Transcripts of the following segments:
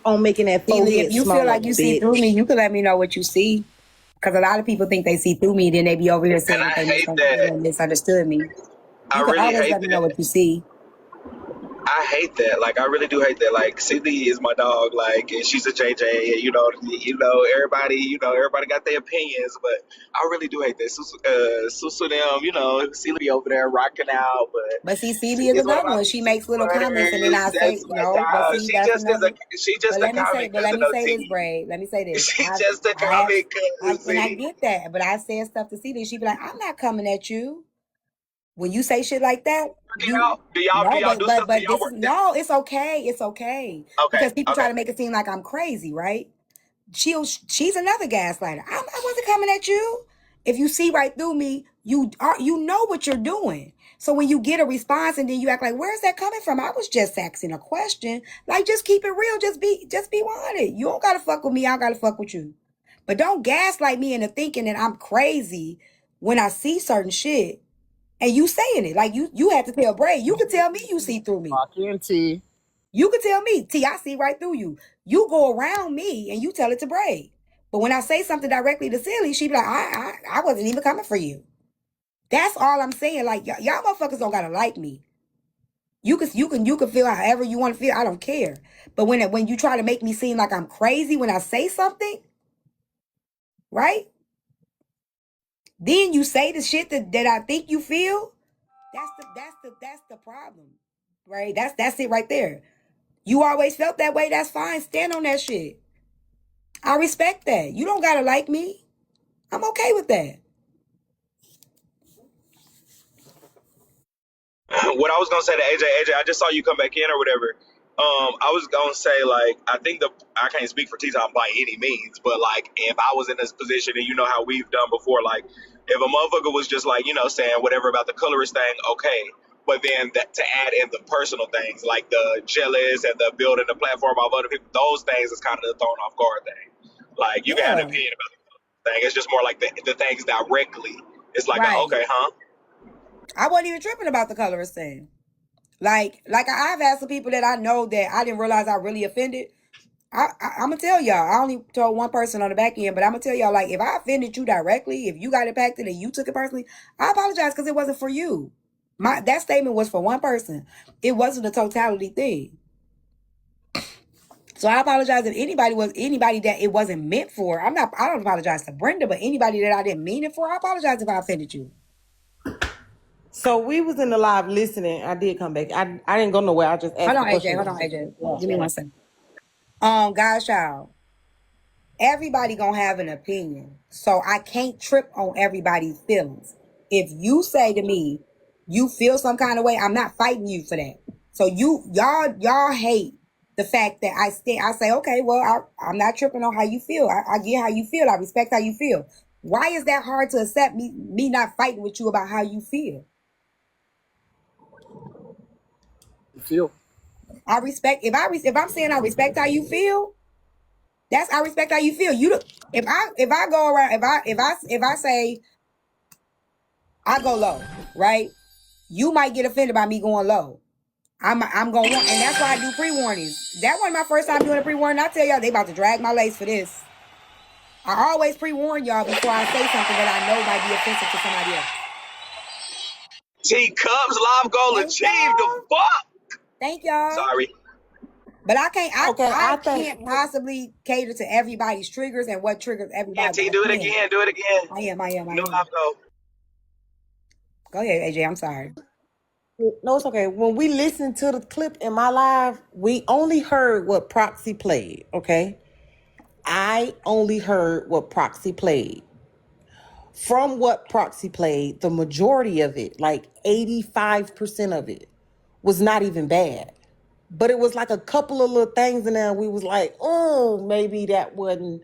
on making that Celie, forehead if you smaller, feel like you see through me, bitch. you can let me know what you see. Because a lot of people think they see through me, then they be over here saying And I that they hate that. misunderstood me. I You can really always hate let me know that. what you see. I hate that. Like, I really do hate that. Like, CD is my dog. Like, and she's a JJ. And everybody got their opinions. But I really do hate that. Susu them, Celia be over there rocking out. But But see, Celie is CD is one of another my one. She makes little comments, and then I supporters. say, That's my no. But dog. see, that's another. She just a comic But let cousin me of say this, T. Bray. Let me say this. She just a I have, comic and I cousin. get that. But I said stuff to Celie. She be like, I'm not coming at you. When you say shit like that, Working out? Do no, y'all do stuff? Do but y'all this is work that? no. It's okay. It's okay Okay, because people okay. try to make it seem like I'm crazy, right? She's another gaslighter. I wasn't coming at you. If you see right through me, you know what you're doing. So when you get a response and then you act like, where's that coming from? I was just asking a question. Like, just keep it real. Just be 100. You don't gotta fuck with me. I don't gotta fuck with you. But don't gaslight me into thinking that I'm crazy when I see certain shit and you saying it. Like you had to tell Bray. You could tell me you see through me. Lock in, T. You could tell me, T, I see right through you. You go around me and you tell it to Bray. But when I say something directly to Silly, she be like, I wasn't even coming for you. That's all I'm saying. Like y'all motherfuckers don't gotta like me. You can feel however you want to feel. I don't care. But when you try to make me seem like I'm crazy when I say something, right? Then you say the shit that I think you feel. That's the problem, right? That's it right there. You always felt that way. That's fine. Stand on that shit. I respect that. You don't gotta like me. I'm okay with that. What I was gonna say to AJ, I just saw you come back in or whatever. I was gonna say like I can't speak for T-Top by any means, but like if I was in this position and you know how we've done before, like if a motherfucker was just like saying whatever about the colorist thing, okay, but then that to add in the personal things like the jealous and the building the platform of other people, those things is kind of the thrown off guard thing. Like you can have an Yeah. opinion about the thing. It's just more like the things directly. It's like Right. okay, huh? I wasn't even tripping about the colorist thing. Like I've had some people that I know that I didn't realize I really offended. I'm gonna tell y'all. I only told one person on the back end, but I'm gonna tell y'all, like, if I offended you directly, if you got impacted and you took it personally, I apologize because it wasn't for you. That statement was for one person. It wasn't a totality thing. So I apologize if anybody that it wasn't meant for. I don't apologize to Brenda, but anybody that I didn't mean it for, I apologize if I offended you. So we was in the live listening. I did come back. I didn't go nowhere. I just asked Hold the on, AJ. question. Hold on, AJ. Give me one second. Guys, y'all. Everybody gonna have an opinion. So I can't trip on everybody's feelings. If you say to me, you feel some kind of way, I'm not fighting you for that. So y'all hate the fact that I say, okay, well, I'm not tripping on how you feel. I get how you feel. I respect how you feel. Why is that hard to accept me not fighting with you about how you feel? You feel? I respect if I'm saying I respect how you feel, I respect how you feel. If I go around if I say I go low, right? You might get offended by me going low. I'm going to want, and that's why I do pre-warnings. That wasn't my first time doing a pre-warning. I tell y'all, they about to drag my lace for this. I always pre-warn y'all before I say something that I know might be offensive to somebody else. T Cubs live goal Thank achieved. The y'all. fuck? Thank y'all. Sorry. But I can't. Okay, I I think can't possibly cater to everybody's triggers and what triggers Yeah, everybody. T, I do it can't. again. Do it again. I am. New live goal. Go ahead, AJ. I'm sorry. no, it's okay. When we listened to the clip in my live, we only heard what Proxy played. Okay, I only heard what Proxy played. From what Proxy played, the majority of it, like 85% of it, was not even bad. But it was like a couple of little things in there. We was like, oh, maybe that wasn't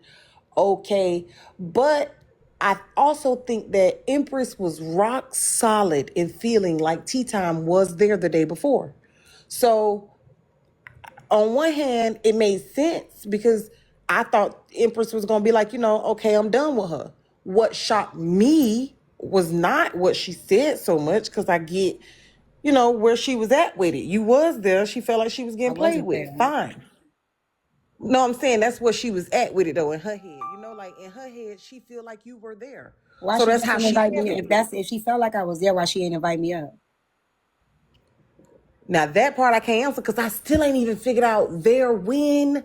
okay. But I also think that Empress was rock solid in feeling like Tea Time was there the day before. So on one hand, it made sense because I thought Empress was gonna be like, okay, I'm done with her. What shocked me was not what she said so much, because I get, where she was at with it. You was there. She felt like she was I getting played wasn't with. there. Fine. No, I'm saying that's where she was at with it though in her head. You know, like in her head, she feel like you were there. Why So she that's how doesn't she invite me? handled it. If she felt like I was there, why she ain't invite me up? Now that part I can't answer because I still ain't even figured out there when.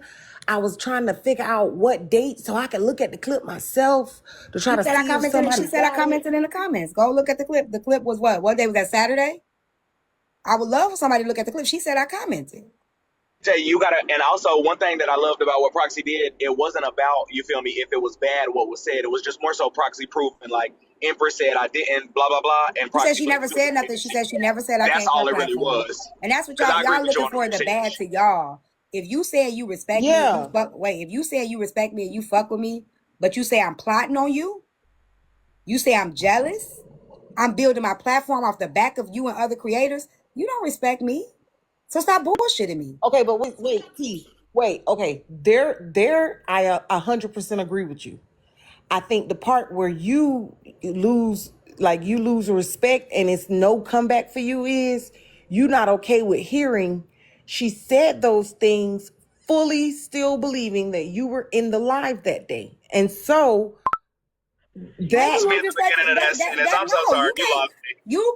I was trying to figure out what date so I could look at the clip myself to try She to said I see if commented. She somebody said I got it. commented in the comments. Go look at the clip. The clip was what? What day was that? Saturday. I would love for somebody to look at the clip. She said I commented. Tell you, you gotta, and also one thing that I loved about what Proxy did, it wasn't about, you feel me, if it was bad what was said. It was just more so Proxy proof, and like Empress said I didn't, blah blah blah, and She said Proxy she put never two and said two nothing. She said she never said I That's came to her all it really platform. was. And that's what Because I agree y'all with you looking on for the bad 100%. to y'all. If you say you respect me and you Yeah. fuck if you say you respect me and you fuck with me, but you say I'm plotting on you, you say I'm jealous, I'm building my platform off the back of you and other creators, you don't respect me. So stop bullshitting me. Okay, but wait, T. Wait, okay. There, I 100% agree with you. I think the part where you lose, like you lose respect and it's no comeback for you is you not okay with hearing she said those things fully still believing that you were in the live that day. And so How you that, Lost me lose at the respect? beginning of that sentence. I'm so No, sorry. You lost me. you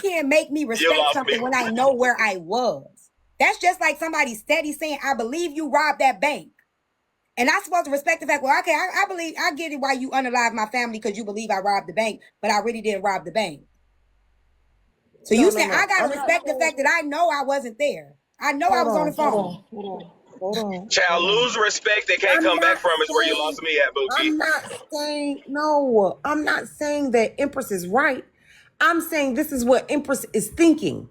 can't make me You respect lost me. something when I know where I was. That's just like somebody steady saying, I believe you robbed that bank. And I'm supposed to respect the fact, well, okay, I believe, I get it why you unalive my family because you believe I robbed the bank, but I really didn't rob the bank. So no, you no, said I no. gotta I'm not respect the saying, fact that I know I wasn't there. I know I hold was on the on, hold phone. on, hold on, hold on, Child, hold on. lose respect that can't I'm come back not from is where you saying, lost me at, Bookie. I'm not saying, no, I'm not saying that Empress is right. I'm saying this is what Empress is thinking.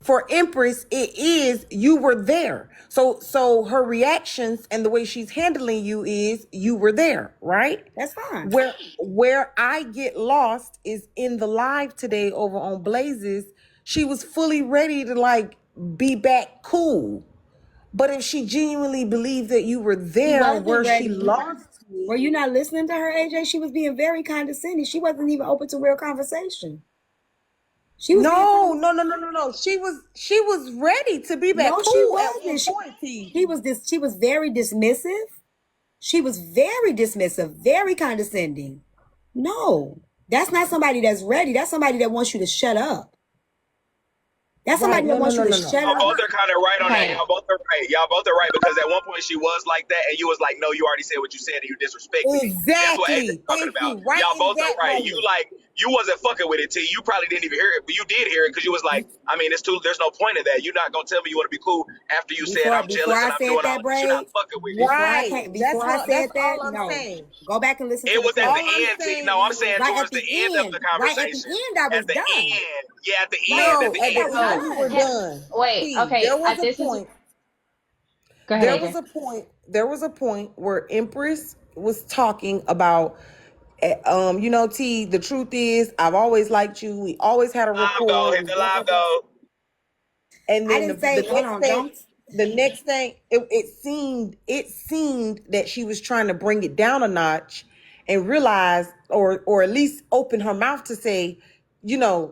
For Empress, it is you were there. So her reactions and the way she's handling you is you were there, right? That's fine. Where I get lost is in the live today over on Blazes. She was fully ready to like be back cool. But if she genuinely believed that you were She there wasn't where she ready. lost Were me, you not listening to her, AJ? She was being very condescending. She wasn't even open to real conversation. She was being no, condescending. no, no, no, no, no. She was ready to be back No, she cool at one wasn't. point, T. She was very dismissive. She was very dismissive, very condescending. No, that's not somebody that's ready. That's somebody that wants you to shut up. That's Right. somebody that No, no, wants no, you to no, no. shut Y'all up. both are kind of right on that. Okay. Y'all both are right. Y'all both are right because at one point she was like that, and you was like, "No, you already said what you said, and you disrespected me." That's what AJ Exactly. talking Thank about. you. Right Y'all in both are that right. You moment. like you wasn't fucking with it, T. You probably didn't even hear it, but you did hear it because you was like, "I mean, it's too. There's no point in that. You're not gonna tell me you want to be cool after you said Before I'm before jealous I and I'm said doing all that, this. You're not Braid, fucking with it." Right. before I That's said that, all I'm no. saying. Go back and listen to It the was at clip. the All I'm end, T. saying No, I'm is saying Right at towards the the end of end. the Right at the conversation. end, I was At the done. end, yeah, at the Right end, at the at no, the at end, the I end. was end you were done. done. Wait. See, Okay. there was a This is. point. Go ahead, There was AJ. a point. There was a point where Empress was talking about T, the truth is I've always liked you. We always had a Live go, rapport. hit the live go. And I then didn't the say, hold next on, thing, don't. it seemed that she was trying to bring it down a notch and realize, or at least open her mouth to say,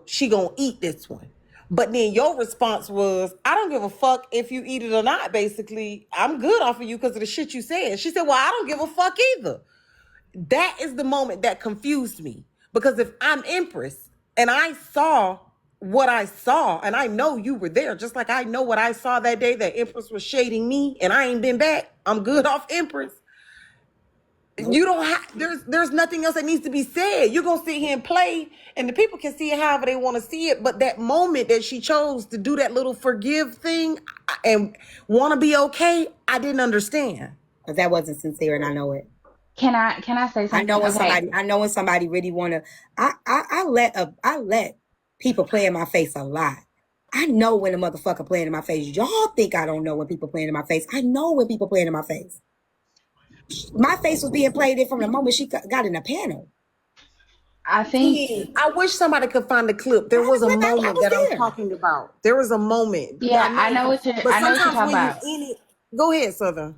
she gonna eat this one. But then your response was, I don't give a fuck if you eat it or not. Basically, I'm good off of you because of the shit you said. She said, well, I don't give a fuck either. That is the moment that confused me, because if I'm Empress and I saw what I saw, and I know you were there, just like I know what I saw that day that Empress was shading me, and I ain't been back. I'm good off Empress. Nope. You don't have there's nothing else that needs to be said. You're gonna sit here and play, and the people can see it however they want to see it. But that moment that she chose to do that little forgive thing and want to be okay, I didn't understand. Because that wasn't sincere and I know it. Can I say something? Okay. I know when somebody really wanna I let people play in my face a lot. I know when a motherfucker playing in my face. Y'all think I don't know when people playing in my face. I know when people playing in my face. My face was being played in from the moment she got in the panel. I think. I wish somebody could find the clip. There was a I moment was that I'm there. talking about. There was a moment. Yeah, I Yeah, I know. know what you're. But I know what you're sometimes talking when you about. in it, go ahead, Southern.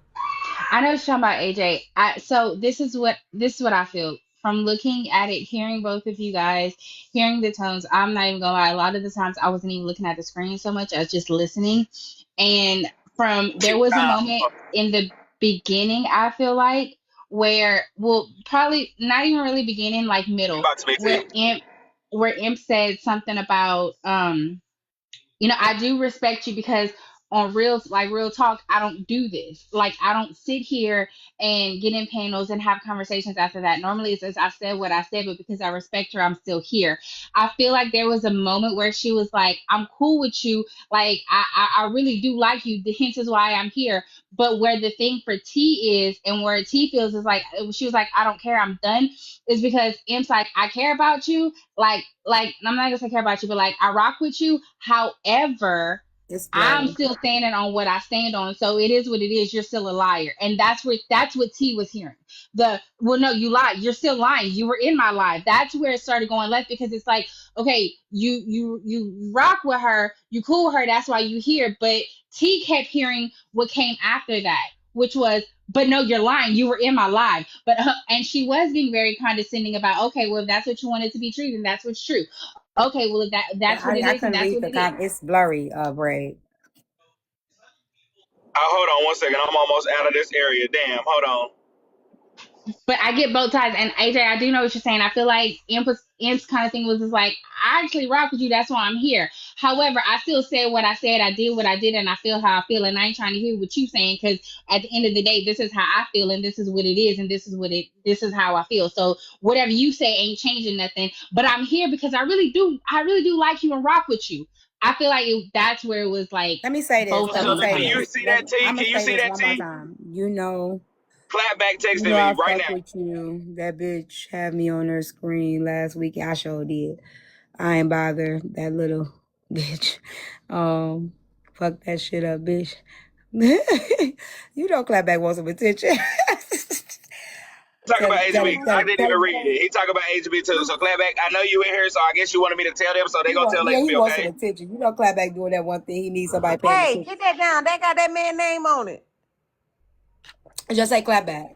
I know what you're talking about, AJ. So this is what I feel from looking at it, hearing both of you guys, hearing the tones. I'm not even gonna lie. A lot of the times I wasn't even looking at the screen so much. I was just listening. And from there was a Nah, moment in the beginning, I feel like, where, well, probably not even really beginning, like You middle, about to speak to where you. Imp said something about I do respect you because on real talk, I don't do this. Like, I don't sit here and get in panels and have conversations after that. Normally it's as I said what I said, but because I respect her, I'm still here. I feel like there was a moment where she was like, I'm cool with you. Like, I really do like you. Hence is why I'm here. But where the thing for T is, and where T feels is like, she was like, I don't care, I'm done, is because M's like, I care about you, like I'm not gonna say care about you, but like I rock with you. However, It's I'm blurry. still standing on what I stand on. So it is what it is. You're still a liar. And that's what T was hearing. Well, no, you lied. You're still lying. You were in my life. That's where it started going left, because it's like, okay, you rock with her, you cool with her, that's why you here. But T kept hearing what came after that, which was, but no, you're lying. You were in my life. But and she was being very condescending about, okay, well, if that's what you wanted to be true, then that's what's true. Okay, well, if that's what it I is, and couldn't that's read what the it is. comment. It's blurry, Braid. Hold on 1 second. I'm almost out of this area. Damn, hold on. But I get both sides. And AJ, I do know what you're saying. I feel like Imp's kind of thing was just like, I actually rock with you. That's why I'm here. However, I still said what I said. I did what I did, and I feel how I feel. And I ain't trying to hear what you saying, because at the end of the day, this is how I feel, and this is what it is, and this is how I feel. So whatever you say ain't changing nothing. But I'm here because I really do like you and rock with you. I feel like that's where it was like Let me say this. both Let of me them say Can kind of. you this. see that T? I'm Can gonna you say see this that one more T? time. Clapback You texting know I me right fuck now. with you. That bitch had me on her screen last week. I sure did. I ain't bother that little bitch. Fuck that shit up, bitch. You know Clapback wants some attention. Talk tell, about tell, HB. I tell, didn't tell, even read it. He talk about HB too. So Clapback, I know you in here, so I guess you wanted me to tell them, so they gonna tell he HB, wants some okay? attention. You know Clapback doing that one thing. He needs somebody paying Hey, attention. get that down. That got that man name on it. Just say Clapback.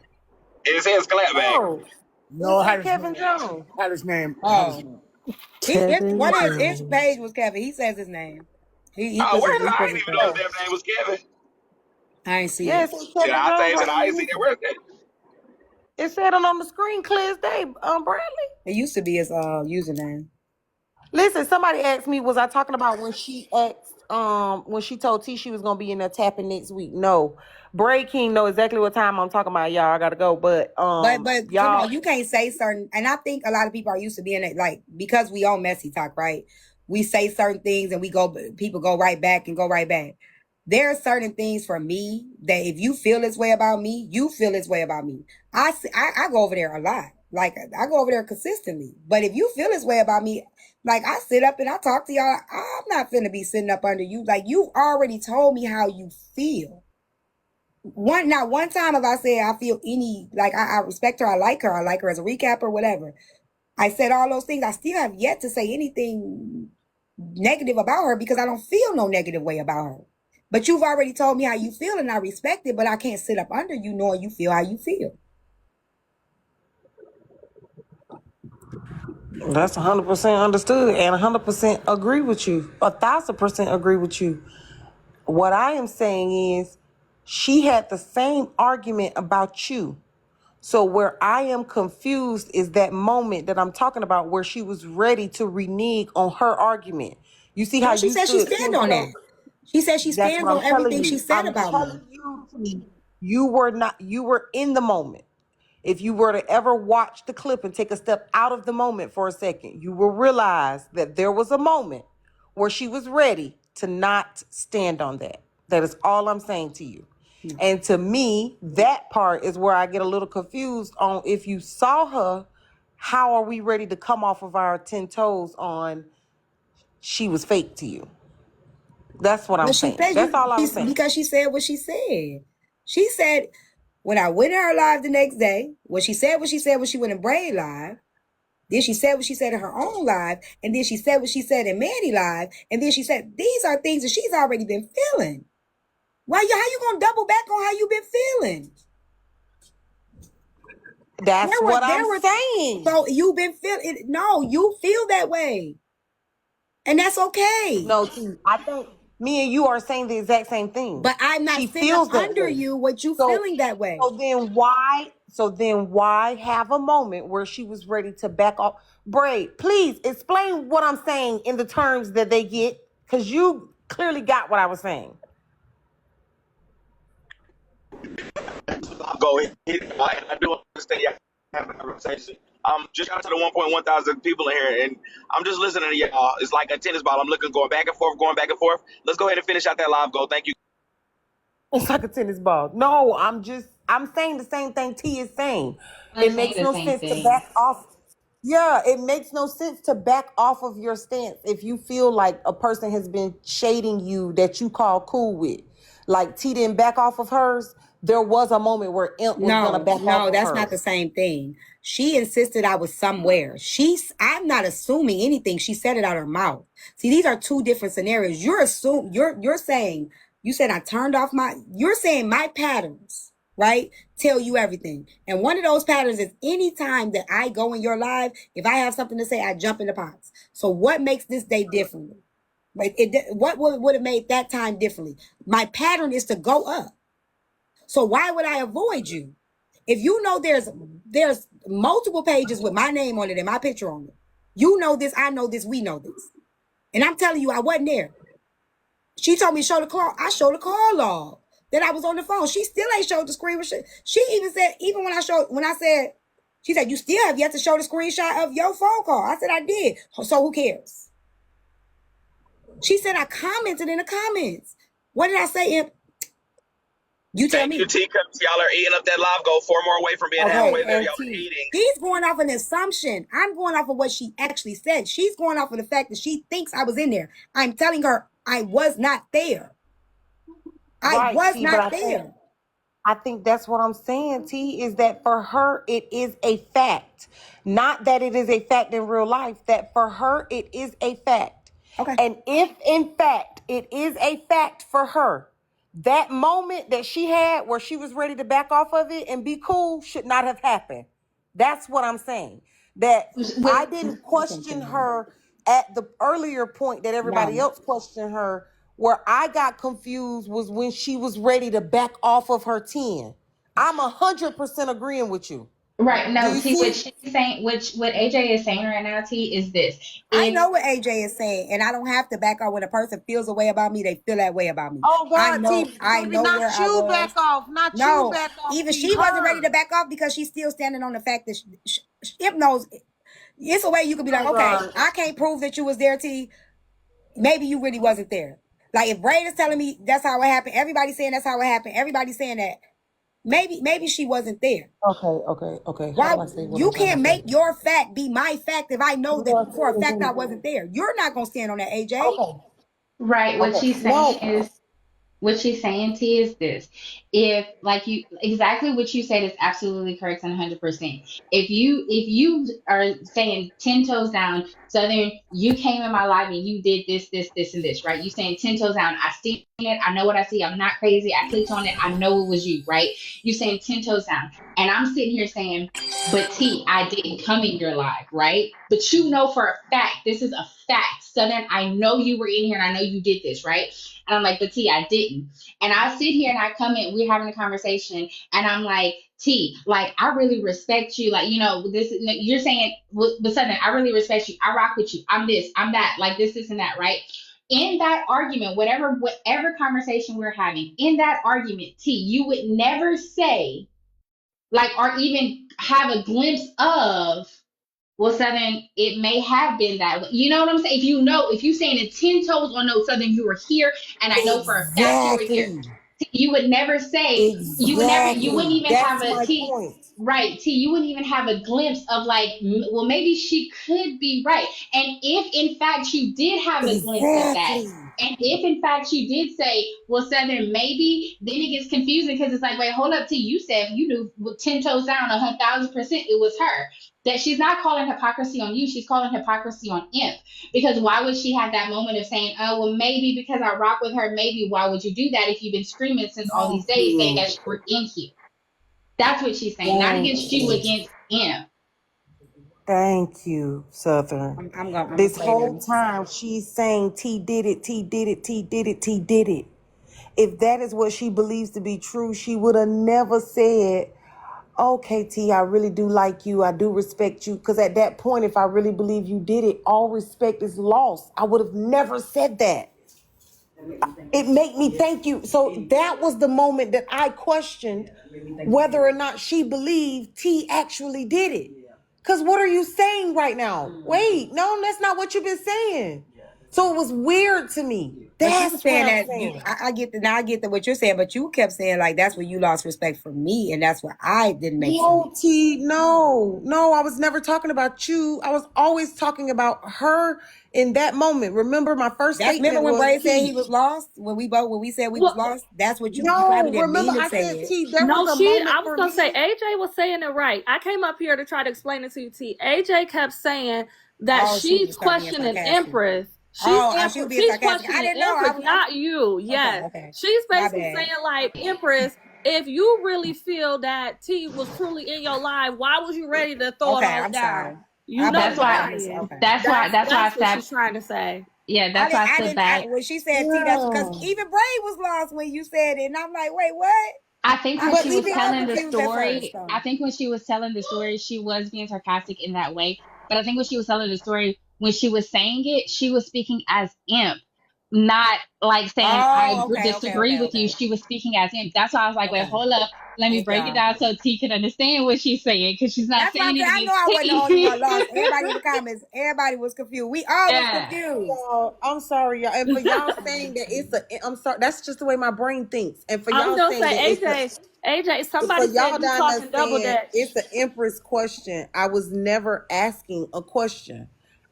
It says Clapback. No, No, it I say had his Kevin name. Jones. Had his name. Had his Oh. name. One Kevin of his Jones. page was Kevin. He says his name. He Oh, puts where his is it? I page. didn't even know his damn name was Kevin. I ain't see Yeah, it. it say Shit, Kevin I Jones think right I ain't here. seen that. Where's that? It said it on the screen clear as day, Bradley. It used to be his username. Listen, somebody asked me, was I talking about when she told T she was gonna be in there tapping next week? No. Bray King know exactly what time I'm talking about, y'all. I gotta go. But But come y'all on, you can't say certain, and I think a lot of people are used to being it, like, because we all messy talk, right? We say certain things and people go right back and go right back. There are certain things for me that if you feel this way about me, you feel this way about me. I go over there a lot. Like, I go over there consistently. But if you feel this way about me, like, I sit up and I talk to y'all. I'm not finna be sitting up under you. Like, you already told me how you feel. One time if I say I feel any, like, I respect her, I like her as a recap or whatever. I said all those things. I still have yet to say anything negative about her because I don't feel no negative way about her. But you've already told me how you feel and I respect it, but I can't sit up under you knowing you feel how you feel. that's 100% understood and 100% agree with you. 1,000% agree with you. What I am saying is she had the same argument about you. So where I am confused is that moment that I'm talking about where she was ready to renege on her argument. You see how No, she you said she stood stand 10 on toes. that. She said she That's what stands I'm on telling everything she you. said I'm about me. telling you, T, you were in the moment. If you were to ever watch the clip and take a step out of the moment for a second, you will realize that there was a moment where she was ready to not stand on that. That is all I'm saying to you. No. And to me, that part is where I get a little confused on if you saw her, how are we ready to come off of our 10 toes on she was fake to you? That's what I'm But she saying. said That's all I'm saying. because she said what she said. She said when I went in her live the next day, when she said what she said when she went in Braid live, then she said what she said in her own live, and then she said what she said in Manny live, and then she said these are things that she's already been feeling. How you gonna double back on how you been feeling? That's what I'm There were saying. so you've been feeling. No, you feel that way, and that's okay. No, T, I think Me and you are saying the exact same thing. But I'm not She sitting feels that under way. you with you So, feeling that way. so then why have a moment where she was ready to back off? Braid, please explain what I'm saying in the terms that they get, because you clearly got what I was saying. I'll go ahead. I do understand you having a conversation. Just got to the 1.1 thousand people in here, and I'm just listening to y'all. It's like a tennis ball. I'm looking, going back and forth, going back and forth. Let's go ahead and finish out that live goal. Thank you. It's like a tennis ball. No, I'm saying the same thing T is saying. I'm It saying makes the no same sense to thing. back off. Yeah, it makes no sense to back off of your stance if you feel like a person has been shading you that you call cool with. Like T didn't back off of hers. There was a moment where Imp was gonna No, back off no, of that's not hers. the same thing. She insisted I was somewhere. I'm not assuming anything. She said it out her mouth. See, these are two different scenarios. You're saying, you said I turned off you're saying my patterns, right? Tell you everything. And one of those patterns is anytime that I go in your live, if I have something to say, I jump in the pots. So what makes this day differently? Like what would have made that time differently? My pattern is to go up. So why would I avoid you? If you know there's multiple pages with my name on it and my picture on it. You know this, I know this, we know this. And I'm telling you, I wasn't there. She told me to show the call. I showed the call log. Then I was on the phone. She still ain't showed the screen. She even said, even when I said, she said, you still have yet to show the screenshot of your phone call. I said, I did. So who cares? She said, I commented in the comments. What did I say? You tell Thank you, me. T. Cups. Y'all are eating up that live goal. 4 more away from being Okay, halfway there. and Y'all are T, eating. He's going off an assumption. I'm going off of what she actually said. She's going off of the fact that she thinks I was in there. I'm telling her I was not there. I right, was T, but not there. I think that's what I'm saying, T, is that for her, it is a fact. Not that it is a fact in real life, that for her, it is a fact. Okay. And if, in fact, it is a fact for her, that moment that she had where she was ready to back off of it and be cool should not have happened. That's what I'm saying. That I With didn't question her at the earlier point that everybody No. else questioned her. Where I got confused was when she was ready to back off of her 10. I'm 100% agreeing with you. right, Do no, you T, what see? she's saying, which what AJ is saying right now, T, is this. I If know what AJ is saying, and I don't have to back off when a person feels a way about me, they feel that way about me. Oh I God, T, know, I baby, know not where I you was. back off, not you No, back off, even T, she wasn't ready her. to back off because she's still standing on the fact that Imp knows. It's a way you could be like, Oh okay, God. I can't prove that you was there, T. Maybe you really wasn't there. Like if Braid is telling me that's how it happened, everybody's saying that's how it happened, everybody's saying that. Maybe she wasn't there. Okay. How Why do I say what you I'm trying can't to say? make your fact be my fact if I know What do that I say for a it fact I again? wasn't there? You're not gonna stand on that, AJ. Okay. right, what Okay. she's saying No. is what she's saying to you is this. If like you exactly what you said is absolutely correct and 100%. If you are saying 10 toes down, Southern, you came in my life and you did this and this, right? You saying 10 toes down, I seen it, I know what I see, I'm not crazy, I clicked on it, I know it was you, right? You saying 10 toes down. And I'm sitting here saying, but T, I didn't come in your life, right? But you know for a fact, this is a fact. Southern, I know you were in here and I know you did this, right? And I'm like, but T, I didn't. And I sit here and I come in, we're having a conversation, and I'm like, T, like, I really respect you. Like, this, you're saying, but Southern, I really respect you. I rock with you. I'm this, I'm that, like this, and that, right? In that argument, whatever conversation we're having, in that argument, T, you would never say, like, or even have a glimpse of, well, Southern, it may have been that way. You know what I'm saying? If you saying in 10 toes on no, Southern, you were here, and I know for a fact you were here. Exactly. You would never say, you wouldn't Exactly. even have That's a my T, point. right? T, you wouldn't even have a glimpse of like, well, maybe she could be right. And if in fact you did have a glimpse of that, Exactly. and if in fact you did say, well, Southern, maybe, then it gets confusing because it's like, wait, hold up, T, you said you knew with 10 toes down, 1,000% it was her. That she's not calling hypocrisy on you, she's calling hypocrisy on Imp. Because why would she have that moment of saying, oh, well, maybe because I rock with her, maybe why would you do that if you've been screaming since all these Thank days saying you. that you were in here? That's what she's saying, not Thank against you, you. against Imp. Thank you, Southern. I'm gonna This play whole them. time she's saying T did it, T did it, T did it, T did it. If that is what she believes to be true, she would have never said, okay, T, I really do like you. I do respect you. Because at that point, if I really believe you did it, all respect is lost. I would have never said that. It made me thank you. So that was the moment that I questioned whether or not she believed T actually did it. Because what are you saying right now? Wait, no, that's not what you've been saying. So it was weird to me. But you were That's what saying I'm that saying. I get the now I get what you're saying, but you kept saying like that's where you lost respect for me, and that's where I didn't make sense. No, T, no, I was never talking about you. I was always talking about her in that moment. Remember, my first That's remember statement when was Bray said T. he was lost when we said we was Well, lost. That's what you No, probably didn't remember mean to I say said it. T. There no, was a she. moment I was for gonna say me. AJ was saying it right. I came up here to try to explain it to you. T. AJ kept saying that Oh, she she's was start being questioning sarcastic. Empress. She was being She's sarcastic. I questioning didn't know. Empress, not you. Yes, Okay. she's My basically bad. saying like Empress. If you really feel that T was truly in your life, why was you ready to throw it Okay, all I'm down? sorry. You I know That's you're why. apologize. lying. Okay. That's why I That's what said. she's trying to say. Yeah, that's why I stood back. When she said T, that's because Yeah. even Bray was lost when you said it, and I'm like, wait, what? I think when But she We was were even all telling the confused at first. story, So. I think when she was telling the story, she was being sarcastic in that way. But I think when she was telling the story, when she was saying it, she was speaking as imp, not like saying Oh, disagree with you. okay. She was speaking as imp. That's why I was like, wait, Okay. hold up, let me Thank break it y'all. down so T can understand what she's saying because she's not That's why saying it I know against I wasn't the only one lost. T. Everybody in the comments, everybody was confused. We all was Yeah. confused. y'all, I'm sorry, y'all. And for y'all saying that it's a, I'm sorry. That's just the way my brain thinks. And for I was y'all gonna saying that say it's a, AJ. for Somebody y'all said you down there talking double saying dutch. it's an Empress question, I was never asking a question.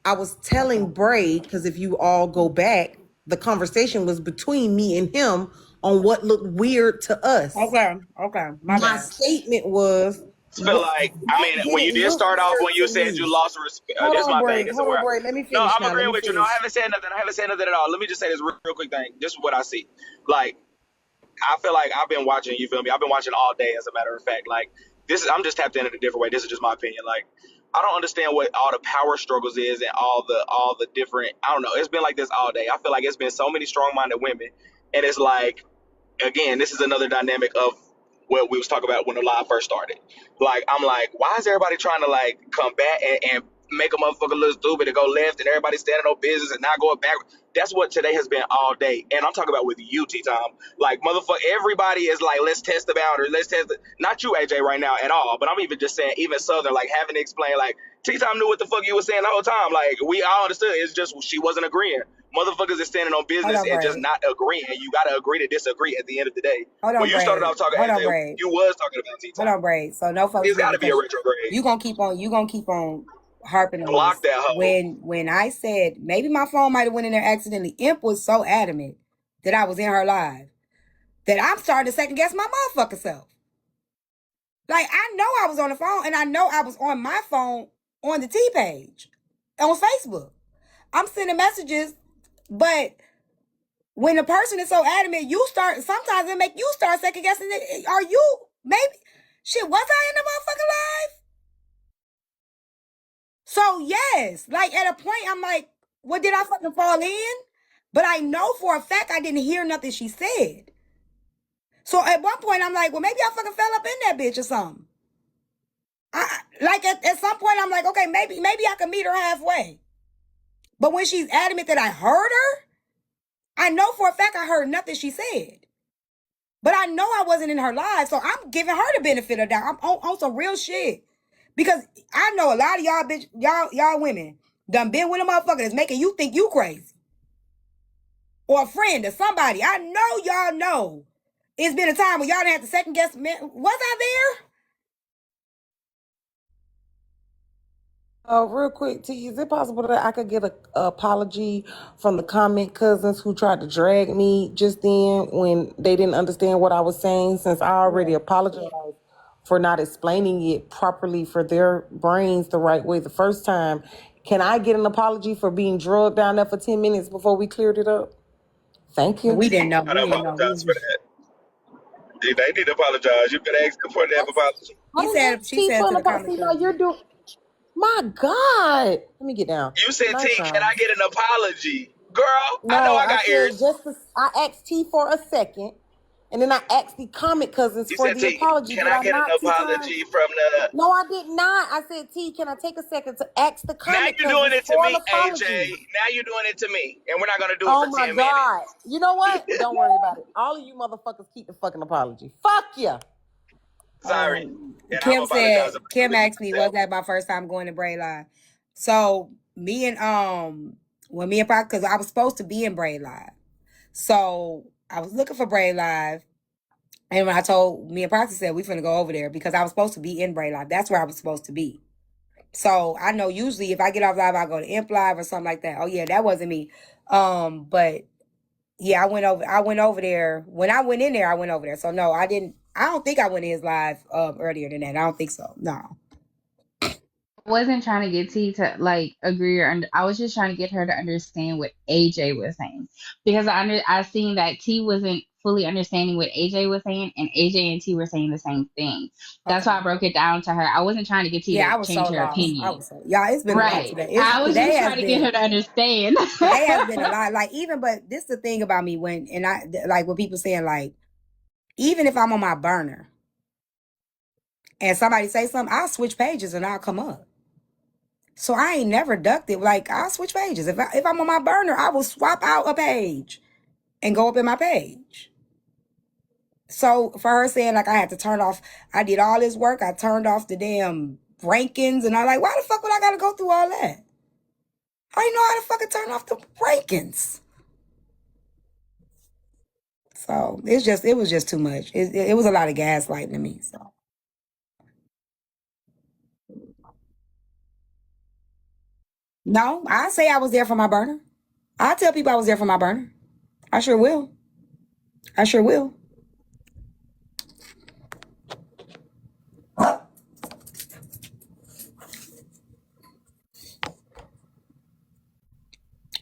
I was telling Bray, because if you all go back, the conversation was between me and him on what looked weird to us. Okay. My My bad. statement was, Feel what, like, I that mean, when you didn't did look start off, weird when you to said me. you lost respect, Hold this is on, my thing. Bray. This is Hold on, where, Bray. Let me no, finish I'm now. Let agreeing me with you. No, finish. I haven't said nothing. I haven't said nothing at all. Let me just say this real quick thing. This is what I see. Like, I feel like I've been watching, you feel me? I've been watching all day, as a matter of fact. Like, this is, I'm just tapped in a different way. This is just my opinion. Like, I don't understand what all the power struggles is and all the different, I don't know. It's been like this all day. I feel like it's been so many strong-minded women. And it's like, again, this is another dynamic of what we was talking about when the live first started. Like, I'm like, why is everybody trying to like combat and make a motherfucker look stupid to go left and everybody standing on business and not going back? That's what today has been all day. And I'm talking about with you, T-Tom. Like, motherfucker, everybody is like, let's test the boundary. Let's test the, not you, AJ, right now at all. But I'm even just saying, even Southern, like having to explain, like, T-Tom knew what the fuck you was saying the whole time. Like, we all understood. It's just she wasn't agreeing. Motherfuckers is standing on Hold business on, and just Bray. not agreeing. And you gotta agree to disagree at the end of the day. Hold When on, you started Bray. off talking Hold on, AJ, Bray. you was talking about Hold on, T-Top. Bray. So no folks It's get gotta it be a because retrograde. you gonna keep on harping on Block this. that hoe. When I said maybe my phone might have went in there accidentally, Imp was so adamant that I was in her live that I'm starting to second guess my motherfucking self. Like, I know I was on the phone and I know I was on my phone on the T page on Facebook. I'm sending messages, but when the person is so adamant, sometimes it make you start second guessing it. Are you, maybe, shit, was I in the motherfucking live? So, yes, like at a point, I'm like, what, did I fucking fall in? But I know for a fact I didn't hear nothing she said. So at one point, I'm like, well, maybe I fucking fell up in that bitch or something. Like at some point, I'm like, okay, maybe I can meet her halfway. But when she's adamant that I heard her, I know for a fact I heard nothing she said. But I know I wasn't in her live, so I'm giving her the benefit of that. I'm on some real shit. Because I know a lot of y'all y'all women done been with a motherfucker that's making you think you crazy. Or a friend or somebody. I know y'all know. It's been a time when y'all didn't have to second guess, man, was I there? Real quick, T, is it possible that I could get a apology from the comment cousins who tried to drag me just then when they didn't understand what I was saying? Since I already apologized for not explaining it properly for their brains the right way the first time, can I get an apology for being drugged down there for 10 minutes before we cleared it up? Thank you. We didn't know. I apologize for that. They need to apologize. You better ask them for that apology. I She didn't said ask T to for an the apology. comment See, now cousin. My God. Let me get down. You said, Night T, can I times. get an apology? Girl, I know No, I I got said ears. I asked T for a second, and then I asked the comic cousins You for said, the T, apology. can Did I I get an not, T time? apology from the... No, I did not. I said, T, can I take a second to ask the Now comic you're doing cousins it to for an me, AJ. apology? Now you're doing it to me. And we're not going to do it Oh for my 10 God. minutes. You know what? Don't worry about it. All of you motherfuckers keep the fucking apology. Fuck you. Sorry. And I'm Kim apologizing said, for Kim feeling asked me, was myself. that my first time going to Braid Live? So me and when me and because I was supposed to be in Braid Live. So I was looking for Braid Live. And when I told me and Proxy said we finna go over there because I was supposed to be in Braid Live. That's where I was supposed to be. So I know usually if I get off live, I go to Imp Live or something like that. Oh yeah, that wasn't me. But yeah, I went over there. When I went in there, I went over there. So no, I didn't. I don't think I went in his live earlier than that. I don't think so. No. I wasn't trying to get T to like agree I was just trying to get her to understand what AJ was saying because I seen that T wasn't fully understanding what AJ was saying and AJ and T were saying the same thing. That's Okay. why I broke it down to her. I wasn't trying to get T Yeah, to I was so change her lost. opinion. Yeah, it's been a lot Right. today. I was Today just has trying to get her been to understand. today has been a lot. Like even, but this is the thing about me when people saying like, even if I'm on my burner and somebody say something, I'll switch pages and I'll come up. So I ain't never ducked it. Like I'll switch pages. If I'm on my burner, I will swap out a page and go up in my page. So for her saying like I had to turn off, I did all this work. I turned off the damn rankings and I'm like, why the fuck would I gotta go through all that? I didn't know how to fucking turn off the rankings. So it was just too much. It was a lot of gaslighting to me. So no, I say I was there for my burner. I tell people I was there for my burner. I sure will. I sure will.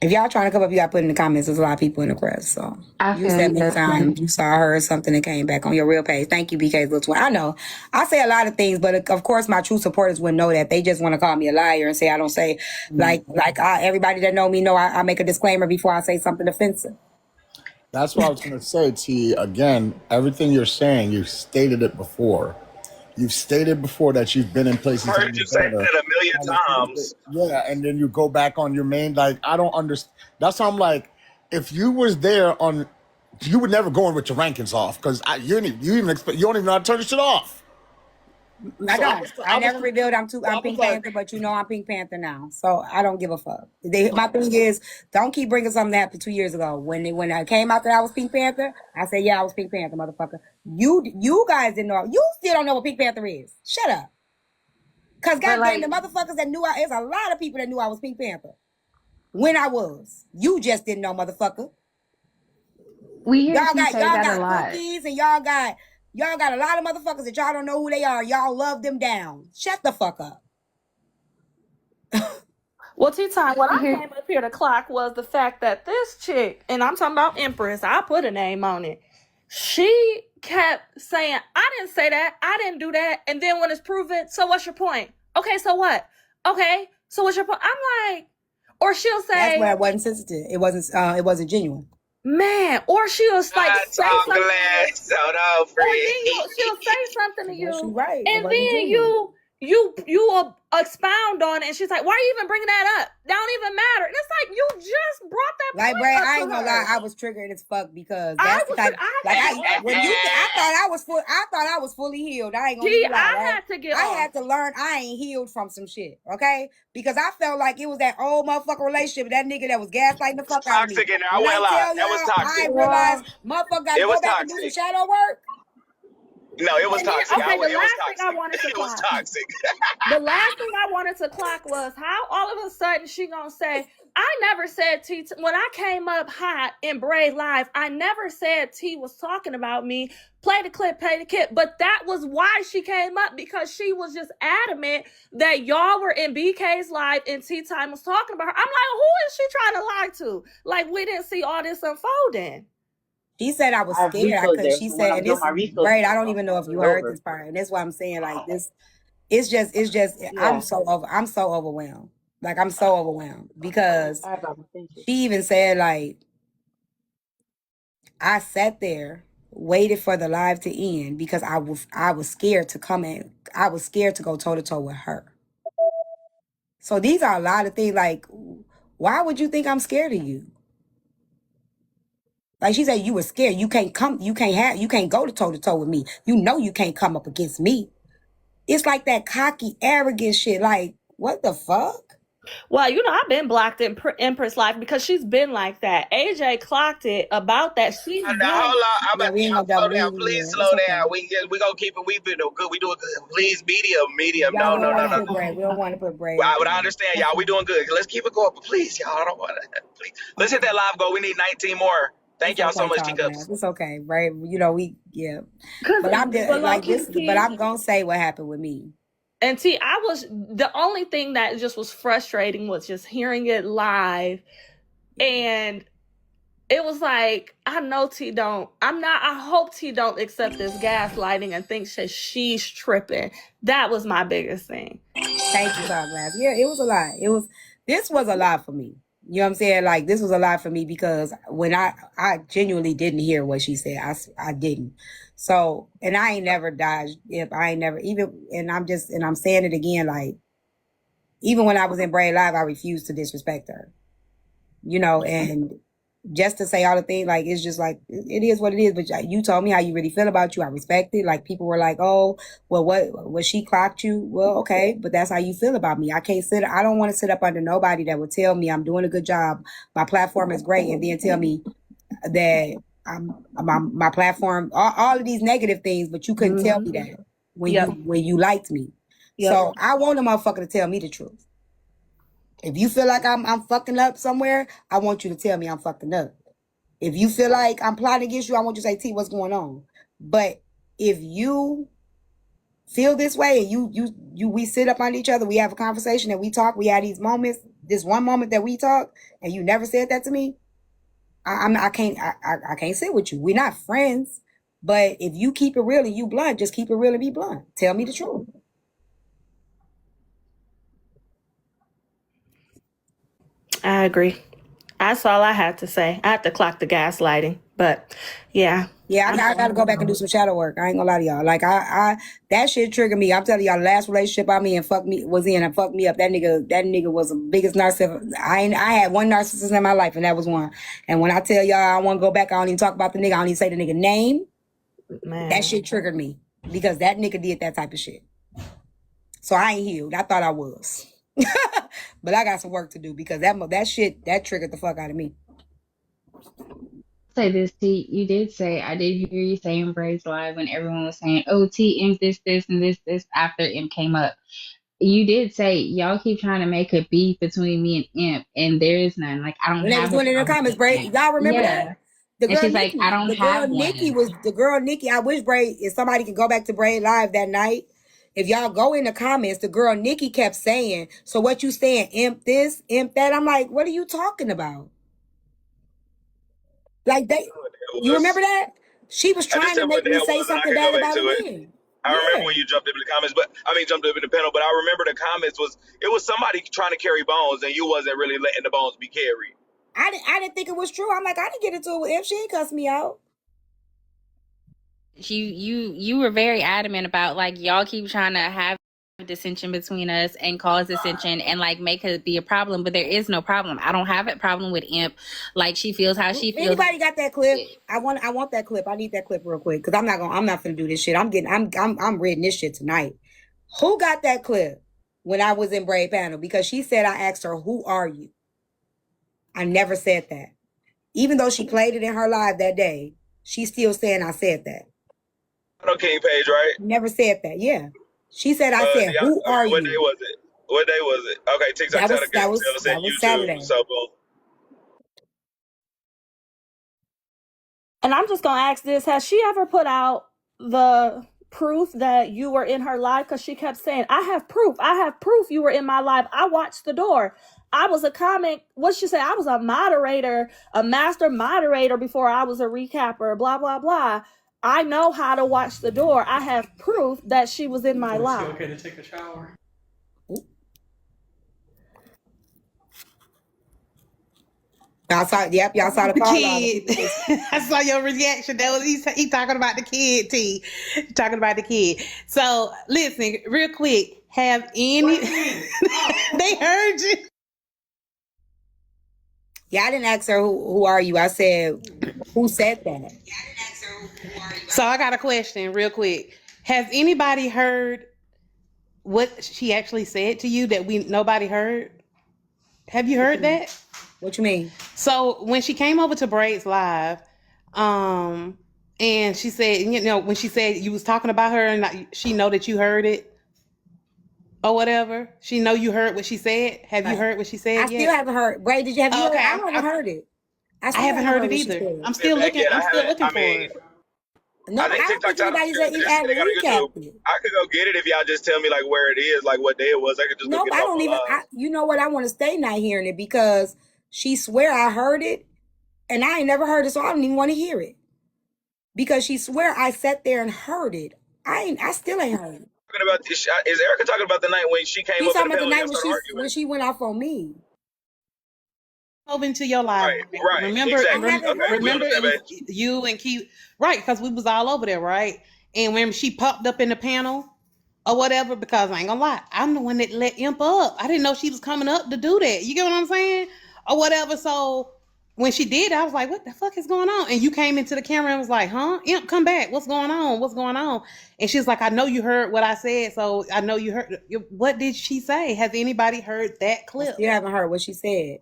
If y'all trying to come up, you got to put in the comments. There's a lot of people in the crest. So I you feel said you. next That's time fine. you saw her or something that came back on your real page. Thank you, BK's little twin. I know. I say a lot of things, but of course my true supporters wouldn't know that. They just want to call me a liar and say I don't say everybody that know me know I make a disclaimer before I say something offensive. That's what I was going to say, T. Again, everything you're saying, you stated it before. You've stated before that you've been in places I've on heard the you say burner. that a million times. Yeah, and then you go back on your main. Like, I don't understand. That's how I'm like, if you was there on, you would never go in with your rankings off because you don't even know how to turn the shit off. I So don't. I never revealed I'm I was Pink like, Panther, but you know I'm Pink Panther now. So I don't give a fuck. My thing is, don't keep bringing something that happened 2 years ago. When I came out that I was Pink Panther, I said, yeah, I was Pink Panther, motherfucker. You guys didn't know. You still don't know what Pink Panther is. Shut up. Cause But goddamn, like the motherfuckers that knew there's a lot of people that knew I was Pink Panther. When I was. You just didn't know, motherfucker. we hear Y'all T got say y'all that a got lot. cookies and y'all got a lot of motherfuckers that y'all don't know who they are. Y'all love them down. Shut the fuck up. Well, tea time, what We I hear came up here to clock was the fact that this chick, and I'm talking about Empress, I put a name on it. She kept saying, I didn't say that, I didn't do that, and then when it's proven, so what's your point? Okay, so what? Okay, so what's your point? I'm like, or she'll That's where say, it wasn't sensitive. It wasn't genuine. man, or she'll like I say talk something to you, less, so no or then she'll say free. something to Well, she you, right. It and wasn't then genuine. you will expound on it, and she's like, "Why are you even bringing that up? That don't even matter." And it's like you just brought that Like, point Bray, up I to ain't gonna lie, her. I was triggered as fuck because I that's the was, type. I Like, had to get off when you, of her. I thought I was fully healed. I ain't gonna Gee, even lie, I right? had to get I off. had to learn I ain't healed from some shit, okay? Because I felt like it was that old motherfucker relationship with that nigga that was gaslighting the fuck out of me. Toxic in there. I When I won't lie. tell That was y'all, I toxic. realized Well, motherfucker got to It go was back and do some toxic. shadow work. No, it was and then toxic. okay, the It was last thing I toxic. wanted to It was clock. toxic. The last thing I wanted to clock was how all of a sudden she gonna say, I never said T when I came up hot in Braid Live, I never said T was talking about me. Play the clip, play the clip. But that was why she came up, because she was just adamant that y'all were in BK's live and Tea Time was talking about her. I'm like, who is she trying to lie to? Like, we didn't see all this unfolding. She said I was scared. I could. She said, and this, Braid, I don't even know if you heard this part. And that's why I'm saying, like, this. It's just Yeah. I'm so overwhelmed. Like I'm so overwhelmed because I don't think it. she even said like I sat there, waited for the live to end because I was scared to come in. I was scared to go toe to toe with her. So these are a lot of things. Like, why would you think I'm scared of you? Like she said, you were scared. You can't come. You can't go to toe with me. You know you can't come up against me. It's like that cocky, arrogant shit. Like, what the fuck? Well, you know, I've been blocked in Empress life because she's been like that. AJ clocked it about that. She's Now been. hold on, Yeah, we ain't I'm gonna slow double. down. Please Yeah, slow it's okay. down. We gonna keep it. We been doing good. We doing good. Please, medium. Y'all, No, we no, don't no, want to no. put Bray. We don't want to put Bray. But I understand, y'all. We doing good. Let's keep it going. But please, y'all, I don't want to. Please, let's hit that live goal. We need 19 more. Thank It's y'all so okay, much, Tall Glass. teacups. It's okay, right? You know, but I'm just But low like key, this. But T, I'm gonna say what happened with me. and T, I was the only thing that just was frustrating was just hearing it live, and it was like I know T don't. I'm not. I hope T don't accept this gaslighting and thinks that she's tripping. That was my biggest thing. Thank you, Tall Glass. Yeah, it was a lot. This was a lot for me. You know what I'm saying? Like this was a lot for me because when I genuinely didn't hear what she said. I didn't. So, and I ain't never dodged if I ain't never even, and I'm saying it again, like, even when I was in Braid Live, I refused to disrespect her, you know, and just to say all the things, like, it's just like, it is what it is. But you told me how you really feel about you. I respect it. Like, people were like, oh, well, what she clocked you? Well, okay, but that's how you feel about me. I don't want to sit up under nobody that would tell me I'm doing a good job. My platform is great. And then tell me that my platform, all of these negative things, but you couldn't tell me that when you liked me. Yep. So I want a motherfucker to tell me the truth. If you feel like I'm fucking up somewhere, I want you to tell me I'm fucking up. If you feel like I'm plotting against you, I want you to say, T, what's going on? But if you feel this way and we sit up on each other, we have a conversation and we talk, we had these moments, this one moment that we talk, and you never said that to me, I can't sit with you. We're not friends. But if you keep it real and you blunt, just keep it real and be blunt. Tell me the truth. I agree. That's all I had to say. I had to clock the gaslighting, but yeah. Yeah, I gotta go back and do some shadow work. I ain't gonna lie to y'all. Like that shit triggered me. I'm telling y'all, the last relationship I'm in was in and fucked me up. That nigga was the biggest narcissist. I had one narcissist in my life, and that was one. And when I tell y'all I want to go back, I don't even talk about the nigga. I don't even say the nigga name. Man. That shit triggered me because that nigga did that type of shit. So I ain't healed. I thought I was, but I got some work to do because that shit triggered the fuck out of me. Say this, T. You did say, I did hear you say in Bray's Live when everyone was saying, oh, T, Imp, this, and this after Imp came up. You did say, y'all keep trying to make a beef between me and Imp, and there is none. Like, I don't When they was have a doing it in the problem comments, with Bray, Imp. y'all remember Yeah. that? The And girl she's like, Nikki, I don't have the girl Nikki. I wish Bray, if somebody could go back to Bray Live that night. If y'all go in the comments, the girl Nikki kept saying, so what you saying, Imp this, Imp that? I'm like, what are you talking about? Like you remember that? She was I just trying said to what make the me hell say was, and I something can go bad back about to a it. man. I remember Yeah. when you jumped up in the comments, jumped up in the panel. But I remember the comments it was somebody trying to carry bones, and you wasn't really letting the bones be carried. I didn't think it was true. I'm like, I didn't get into it with Imp. She ain't cuss me out. You were very adamant about, like, y'all keep trying to have dissension between us and cause dissension and like make it be a problem, but there is no problem. I don't have a problem with Imp. Like, she feels how she feels. Anybody got that clip? I want that clip. I need that clip real quick because I'm not gonna do this shit. I'm reading this shit tonight. Who got that clip when I was in Braid panel? Because she said I asked her, "Who are you?" I never said that. Even though she played it in her live that day, she's still saying I said that. No King Page, right? Never said that. Yeah, she said I said, "Who are What day you?" was it? What day was it? Okay, TikTok said YouTube. Saturday. So boom. And I'm just gonna ask this: has she ever put out the proof that you were in her live? Because she kept saying, "I have proof. I have proof you were in my live. I watched the door. I was a comment." What she say? I was a moderator, a master moderator before I was a recapper. Blah blah blah. I know how to watch the door. I have proof that she was in my life. Okay to take a shower. Y'all saw, yep, y'all saw the The call kid. I saw your reaction. That was he talking about the kid, T. Talking about the kid. So listen, real quick. Have any they heard you? Yeah, I didn't ask her who are you. I said, who said that? So I got a question real quick. Has anybody heard what she actually said to you that nobody heard? Have you heard that? What you mean? So when she came over to Braids Live, and she said, when she said you was talking about her and she know that you heard it or whatever, she know you heard what she said. Have you heard what she said I yet? still haven't heard. Bray, did you have you heard? Okay, I haven't heard it. I haven't heard it either. I'm still looking. I'm still looking for it. No, I think don't TikTok think anybody's recapped it. I could go get it if y'all just tell me like where it is, like what day it was. I could just No, go get I it off don't my even. live. You know what? I want to stay not hearing it because she swear I heard it, and I ain't never heard it, so I don't even want to hear it. Because she swear I sat there and heard it. I still ain't heard it. Talking about this, is Erica talking about the night when she came She's up in talking the about the panel and night y'all started arguing? when she went off on me. Over into your live. Right. Remember, Exactly. remember it was you and Keith, right? Because we was all over there, right? And when she popped up in the panel or whatever, because I ain't gonna lie, I'm the one that let Imp up. I didn't know she was coming up to do that. You get what I'm saying? Or whatever. So when she did, I was like, "What the fuck is going on?" And you came into the camera and was like, "Huh, Imp, come back. What's going on? What's going on?" And she's like, "I know you heard what I said, so I know you heard." What did she say? Has anybody heard that clip? You haven't heard what she said.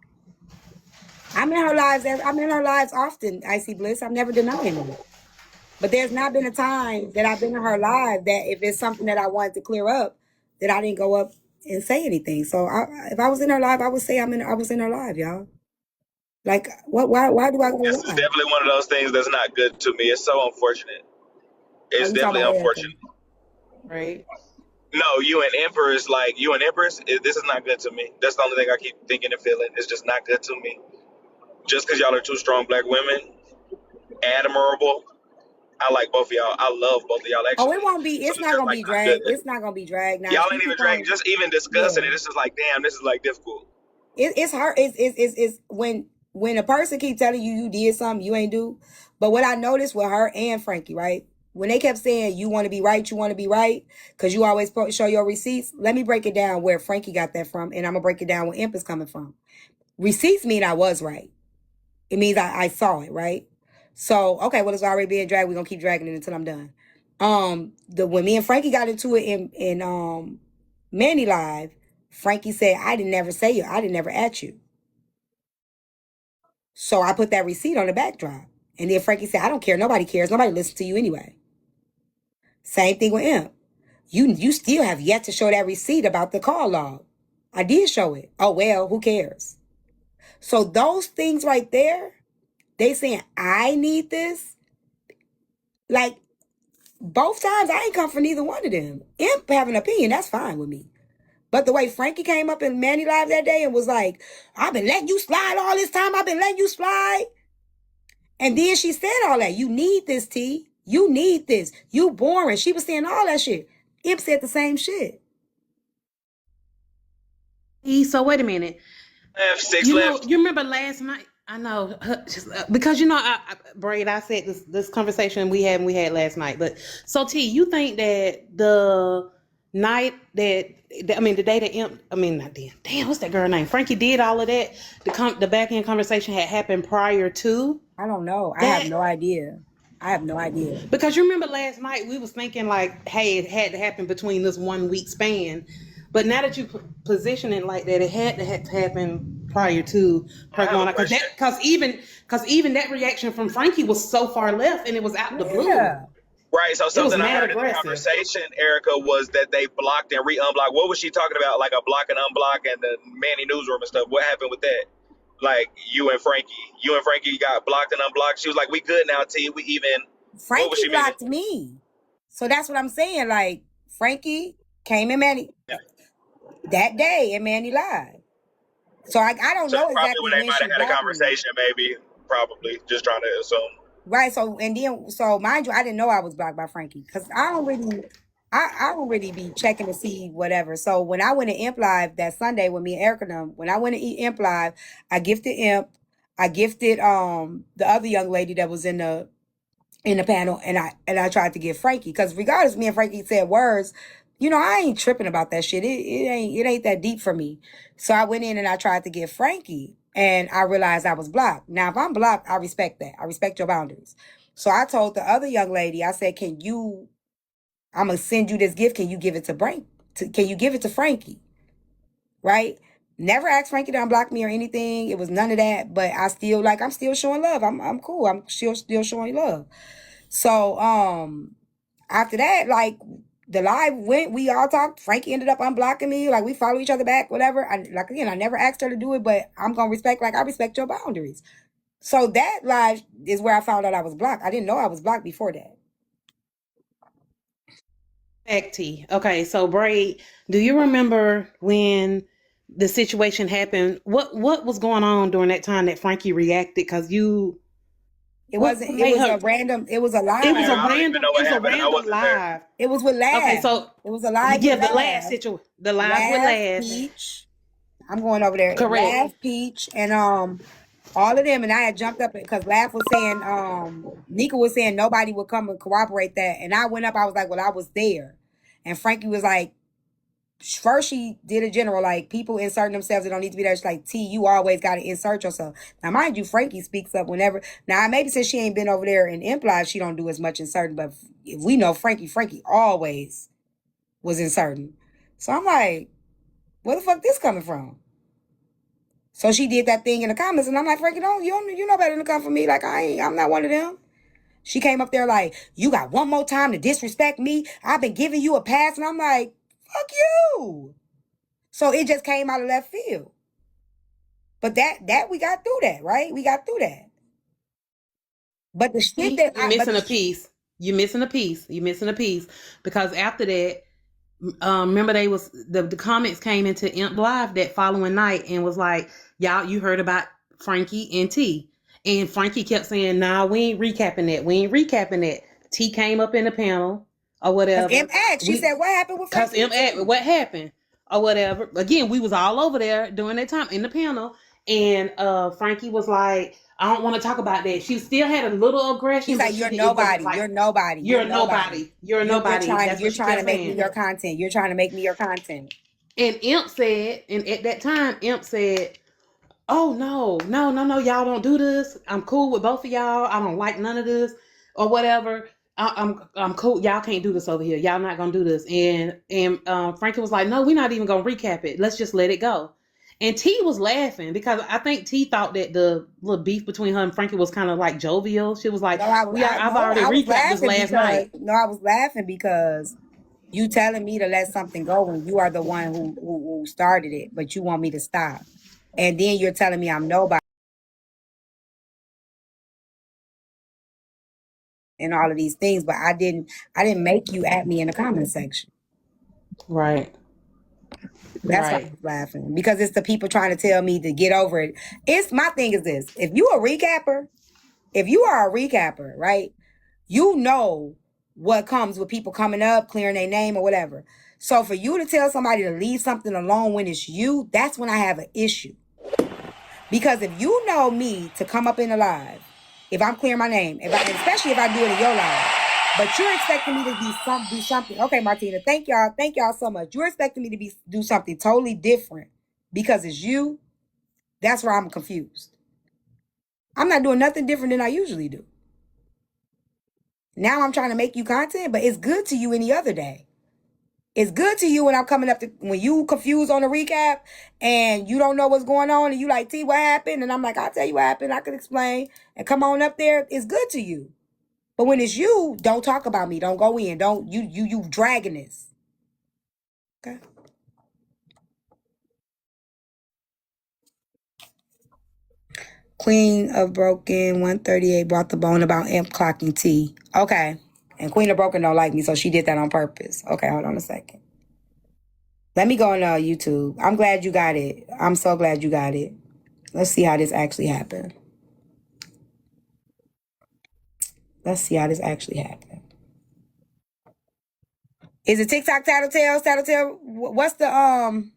I'm in her lives. I'm in her lives often, Icy Bliss. I'm never denying it. But there's not been a time that I've been in her live that if it's something that I wanted to clear up, that I didn't go up and say anything. So if I was in her live, I would say I was in her live, y'all. Like what? Why do I go This is live? definitely one of those things that's not good to me. It's so unfortunate. It's definitely unfortunate. Right. No, you and Empress, this is not good to me. That's the only thing I keep thinking and feeling. It's just not good to me. Just because y'all are two strong black women, admirable. I like both of y'all. I love both of y'all actually. Oh, it won't be. It's not gonna be dragged. It's not gonna be dragged. Now y'all ain't even dragging. Just even discussing it. It's just like, damn, this is like difficult. It's hard. It's when a person keep telling you did something you ain't do. But what I noticed with her and Frankie, right? When they kept saying you want to be right, because you always show your receipts. Let me break it down where Frankie got that from, and I'm gonna break it down where Empress coming from. Receipts mean I was right. It means I saw it, right? So okay, well it's already being dragged. We're gonna keep dragging it until I'm done. When me and Frankie got into it in Manny Live, Frankie said I didn't never say you. I didn't never at you. So I put that receipt on the backdrop. And then Frankie said, I don't care. Nobody cares. Nobody listens to you anyway. Same thing with Imp. You still have yet to show that receipt about the call log. I did show it. Oh, well, who cares? So those things right there, they saying, I need this. Like, both times, I ain't come for neither one of them. Imp have an opinion. That's fine with me. But the way Frankie came up in Manny Live that day and was like, I've been letting you slide all this time. I've been letting you slide. And then she said all that. You need this, T. You need this. You boring. She was saying all that shit. Imp said the same shit. So wait a minute. I have six left. You remember last night? I know because Braid. I said this conversation we had last night. But so T, you think that the night the day that Imp, not damn, what's that girl name? Frankie did all of that. The back end conversation had happened prior to. I don't know. I have no idea. Because you remember last night we was thinking like, hey, it had to happen between this 1 week span. But now that you position it like that, it had to happen prior to her going out. Because even that reaction from Frankie was so far left, and it was out the blue. Right. So something I heard in the conversation, Erica, was that they blocked and re-unblocked. What was she talking about? Like a block and unblock and the Manny newsroom and stuff. What happened with that? Like you and Frankie got blocked and unblocked. She was like, "We good now, T. We even." Frankie blocked me. So that's what I'm saying. Like Frankie came in Manny that day in Manny Live. So I don't know exactly when they might have had a conversation, maybe, probably, just trying to assume. Right. So and then so mind you, I didn't know I was blocked by Frankie because I don't really be checking to see whatever. So when I went to Imp Live that Sunday with me and Erica and them, when I went to eat Imp Live, I gifted Imp, I gifted the other young lady that was in the panel, and I tried to give Frankie because regardless, me and Frankie said words. You know, I ain't tripping about that shit. It ain't that deep for me. So I went in and I tried to give Frankie, and I realized I was blocked. Now, if I'm blocked, I respect that. I respect your boundaries. So I told the other young lady, I said, I'm gonna send you this gift. Can you give it to Can you give it to Frankie? Right? Never asked Frankie to unblock me or anything. It was none of that. But I'm still showing love. I'm cool. I'm still showing love. So after that, like the live went, we all talked. Frankie ended up unblocking me. Like we follow each other back, whatever. I never asked her to do it, but I'm gonna respect, like I respect your boundaries. So that live is where I found out I was blocked. I didn't know I was blocked before that. Back T. Okay, so Braid, do you remember when the situation happened? What was going on during that time that Frankie reacted? Because It what wasn't. It made was her? a random. It was a It was Yeah, a live. I don't even random. know It what was a happened. I random wasn't there. live. It was with Okay, Lav. so It was a live yeah, with the last Lav. situation, the live with Lav, Laz, Peach. I'm going over there. correct. Lav, Peach, and all of them. And I had jumped up because Lav was saying, Nika was saying nobody would come and corroborate that. And I went up. I was like, well, I was there. And Frankie was like, first she did a general, like people inserting themselves that don't need to be there. She's like, T, you always got to insert yourself. Now, mind you, Frankie speaks up whenever. Now, maybe since she ain't been over there and implied she don't do as much inserting, but if we know Frankie always was inserting. So I'm like, where the fuck this coming from? So she did that thing in the comments, and I'm like, Frankie, you know better than to come for me. Like I'm not one of them. She came up there like, you got one more time to disrespect me. I've been giving you a pass, and I'm like, fuck you. So it just came out of left field. But that we got through that, right? We got through that. But the shit that You're missing a piece. You're missing a piece. You're missing a piece because after that, remember the comments came into Imp Live that following night and was like, y'all, you heard about Frankie and T. And Frankie kept saying, nah, we ain't recapping that. We ain't recapping that. T came up in the panel or because whatever. M asked, she said, what happened with Cause Frankie and T? what happened or whatever. Again, we was all over there during that time in the panel. And Frankie was like, I don't want to talk about that. She still had a little aggression. She's like, you're nobody. You're nobody. You're nobody. You're nobody. That's You're what she trying to kept make me saying. your content. You're trying to make me your content. And Imp said, and at that time, Imp said, oh no, y'all don't do this. I'm cool with both of y'all. I don't like none of this or whatever. I'm cool. Y'all can't do this over here. Y'all not gonna do this. And Frankie was like, no, we're not even gonna recap it. Let's just let it go. And T was laughing because I think T thought that the little beef between her and Frankie was kind of like jovial. She was like, I've already recapped this last night. No, I was laughing because you telling me to let something go when you are the one who started it, but you want me to stop. And then you're telling me I'm nobody and all of these things, but I didn't make you at me in the comment section. Right. That's why I was laughing. Because it's the people trying to tell me to get over it. It's my thing is this. If you are a recapper, right? You know what comes with people coming up, clearing their name or whatever. So for you to tell somebody to leave something alone when it's you, that's when I have an issue. Because if you know me to come up in a live, if I'm clearing my name, especially if I do it in your live, but you're expecting me to do something. Okay, Martina, thank y'all so much. You're expecting me to do something totally different because it's you. That's where I'm confused. I'm not doing nothing different than I usually do. Now I'm trying to make you content, but it's good to you any other day. It's good to you when I'm coming up to when you confused on the recap and you don't know what's going on and you like, T, what happened? And I'm like, I'll tell you what happened. I can explain and come on up there. It's good to you. But when it's you, don't talk about me. Don't go in. Don't you dragging this. Okay. Queen of Broken 138 brought the bone about Imp clocking T. Okay. And Queen of Broken don't like me, so she did that on purpose. Okay, hold on a second. Let me go on YouTube. I'm glad you got it. I'm so glad you got it. Let's see how this actually happened. Let's see how this actually happened. Is it TikTok Tattletales? Tattletale? What's the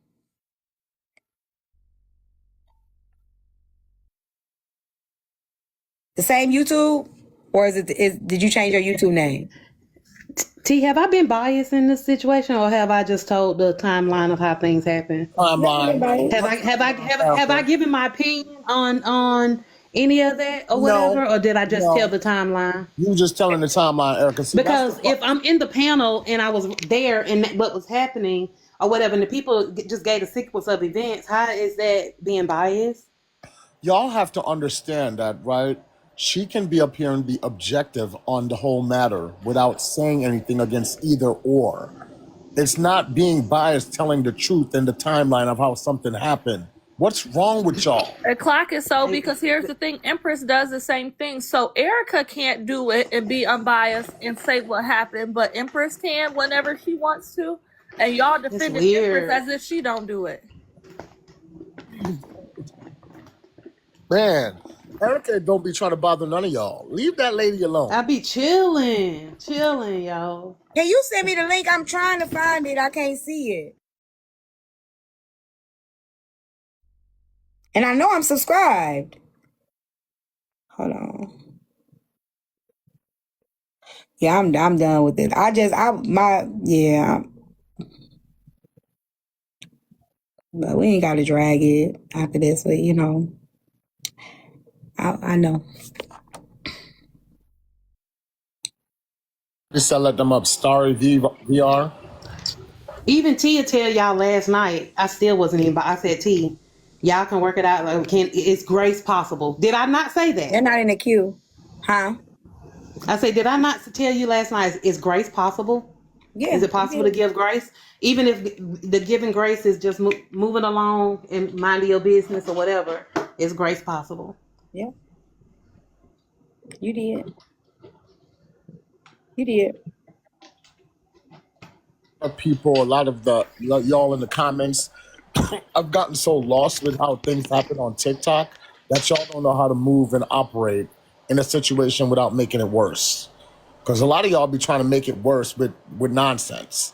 same YouTube? Or did you change your YouTube name? T, have I been biased in this situation, or have I just told the timeline of how things happen? Timeline. Have I given my opinion on any of that or whatever, or did I just tell the timeline? You just telling the timeline, Erica. See, Because if I'm in the panel and I was there and what was happening or whatever, and the people just gave the sequence of events, how is that being biased? y'all have to understand that, right? She can be up here and be objective on the whole matter without saying anything against either or. It's not being biased, telling the truth in the timeline of how something happened. What's wrong with y'all? The clock is so, because here's the thing, Empress does the same thing. So Erica can't do it and be unbiased and say what happened, but Empress can whenever she wants to. And y'all defended Empress as if she don't do it. Man, Erica don't be trying to bother none of y'all. Leave that lady alone. I be chilling, y'all. Can you send me the link? I'm trying to find it. I can't see it. And I know I'm subscribed. Hold on. Yeah, I'm done with it. But we ain't got to drag it after this, but you know, I know. Just let them up. Starry VR. Even Tia tell y'all last night, I still wasn't even. I said, T, y'all can work it out. Like, is grace possible? Did I not say that? They're not in the queue, huh? I said, did I not tell you last night? Is grace possible? Yeah. Is it possible to give grace, even if the giving grace is just moving along and minding your business or whatever? Is grace possible? Yeah. You did. You did. People, a lot of y'all in the comments, I've gotten so lost with how things happen on TikTok that y'all don't know how to move and operate in a situation without making it worse. Because a lot of y'all be trying to make it worse with nonsense.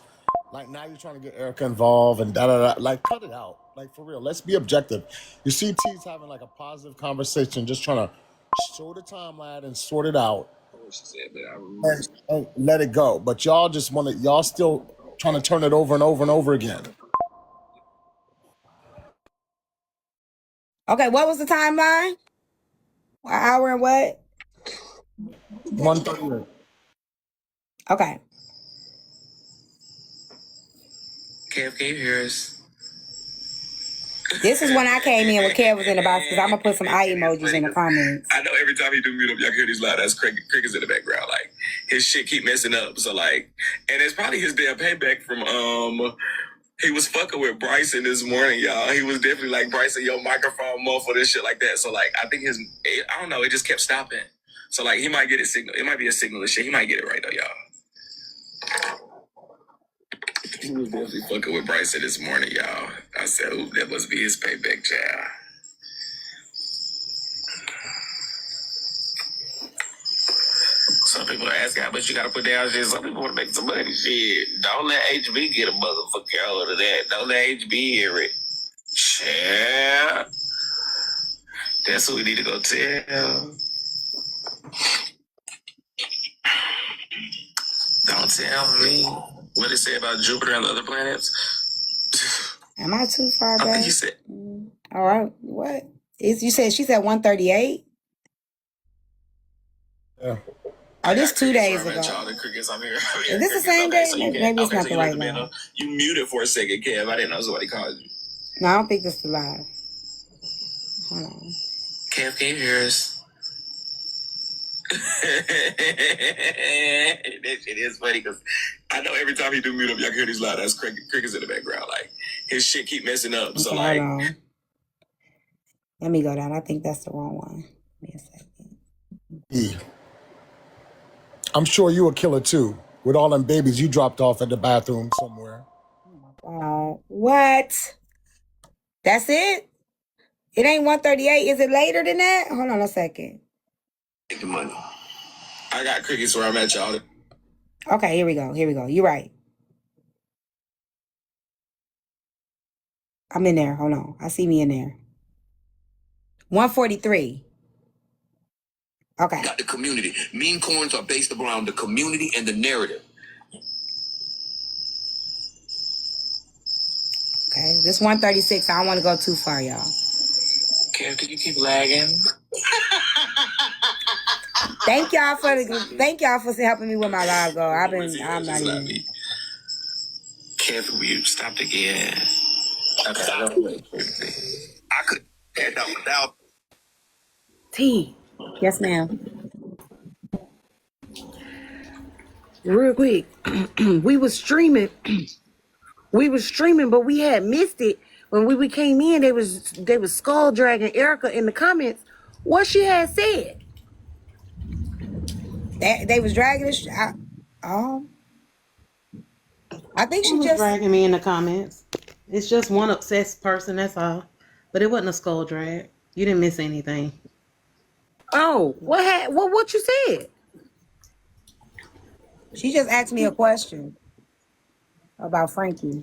Like now you're trying to get Erica involved and da-da-da. Like cut it out. Like for real, let's be objective. You see T's having like a positive conversation, just trying to show the timeline and sort it out and let it go. But y'all just want to, y'all still trying to turn it over and over and over again. Okay, what was the timeline? An hour and what? 1:38. Okay. Kev, can you hear us? This is when I came in when Kev was in the box, because I'm going to put some eye emojis in the comments. I know every time he do mute up, y'all hear these loud ass crickets in the background. Like, his shit keep messing up. So, like, and it's probably his damn payback from, he was fucking with Bryson this morning, y'all. He was definitely like, Bryson, your microphone muffled and shit like that. So, like, I think I don't know, it just kept stopping. So, like, he might get a signal. It might be a signal and shit. He might get it right, though, y'all. He was definitely fucking with Bryson this morning, y'all. I said, ooh, that must be his payback, child. Some people are asking how much you gotta put down shit. Some people want to make some money. Shit. Don't let HB get a motherfucker out of that. Don't let HB hear it. Shit. That's what we need to go tell. Don't tell me what it say about Jupiter and the other planets. Am I too far back? I think you said. All right. What? You said she's at 138? Yeah. Oh, this 2 days ago. Is this the same day? Maybe it's not the right one. You muted for a second, Kev. I didn't know somebody called you. No, I don't think this is live. Hold on. Kev, can you hear us? That shit is funny because I know every time he do mute up, y'all can hear these loud ass crickets in the background. Like, his shit keep messing up. Okay, so, like. hold on. Let me go down. I think that's the wrong one. Give me a second. Yeah. I'm sure you a killer too, with all them babies you dropped off at the bathroom somewhere. What? That's it? It ain't 138. Is it later than that? Hold on a second. Take the money. I got crickets where I'm at, y'all. Okay, here we go. You're right. I'm in there. Hold on. I see me in there. 143. Okay. Got the community. Meme coins are based around the community and the narrative. Okay. This 136. I don't want to go too far, y'all. Kev, could you keep lagging? Thank y'all for helping me with my live goal. I'm not even. Kev, will you stop again? Okay, I could end up without. T. Yes, ma'am. Real quick, we was streaming, but we had missed it when we came in. They was skull dragging Erica in the comments. What she had said. They was dragging this. I think she She was just dragging me in the comments. It's just one obsessed person, that's all. But it wasn't a skull drag. You didn't miss anything. Oh, what you said? She just asked me a question about Frankie.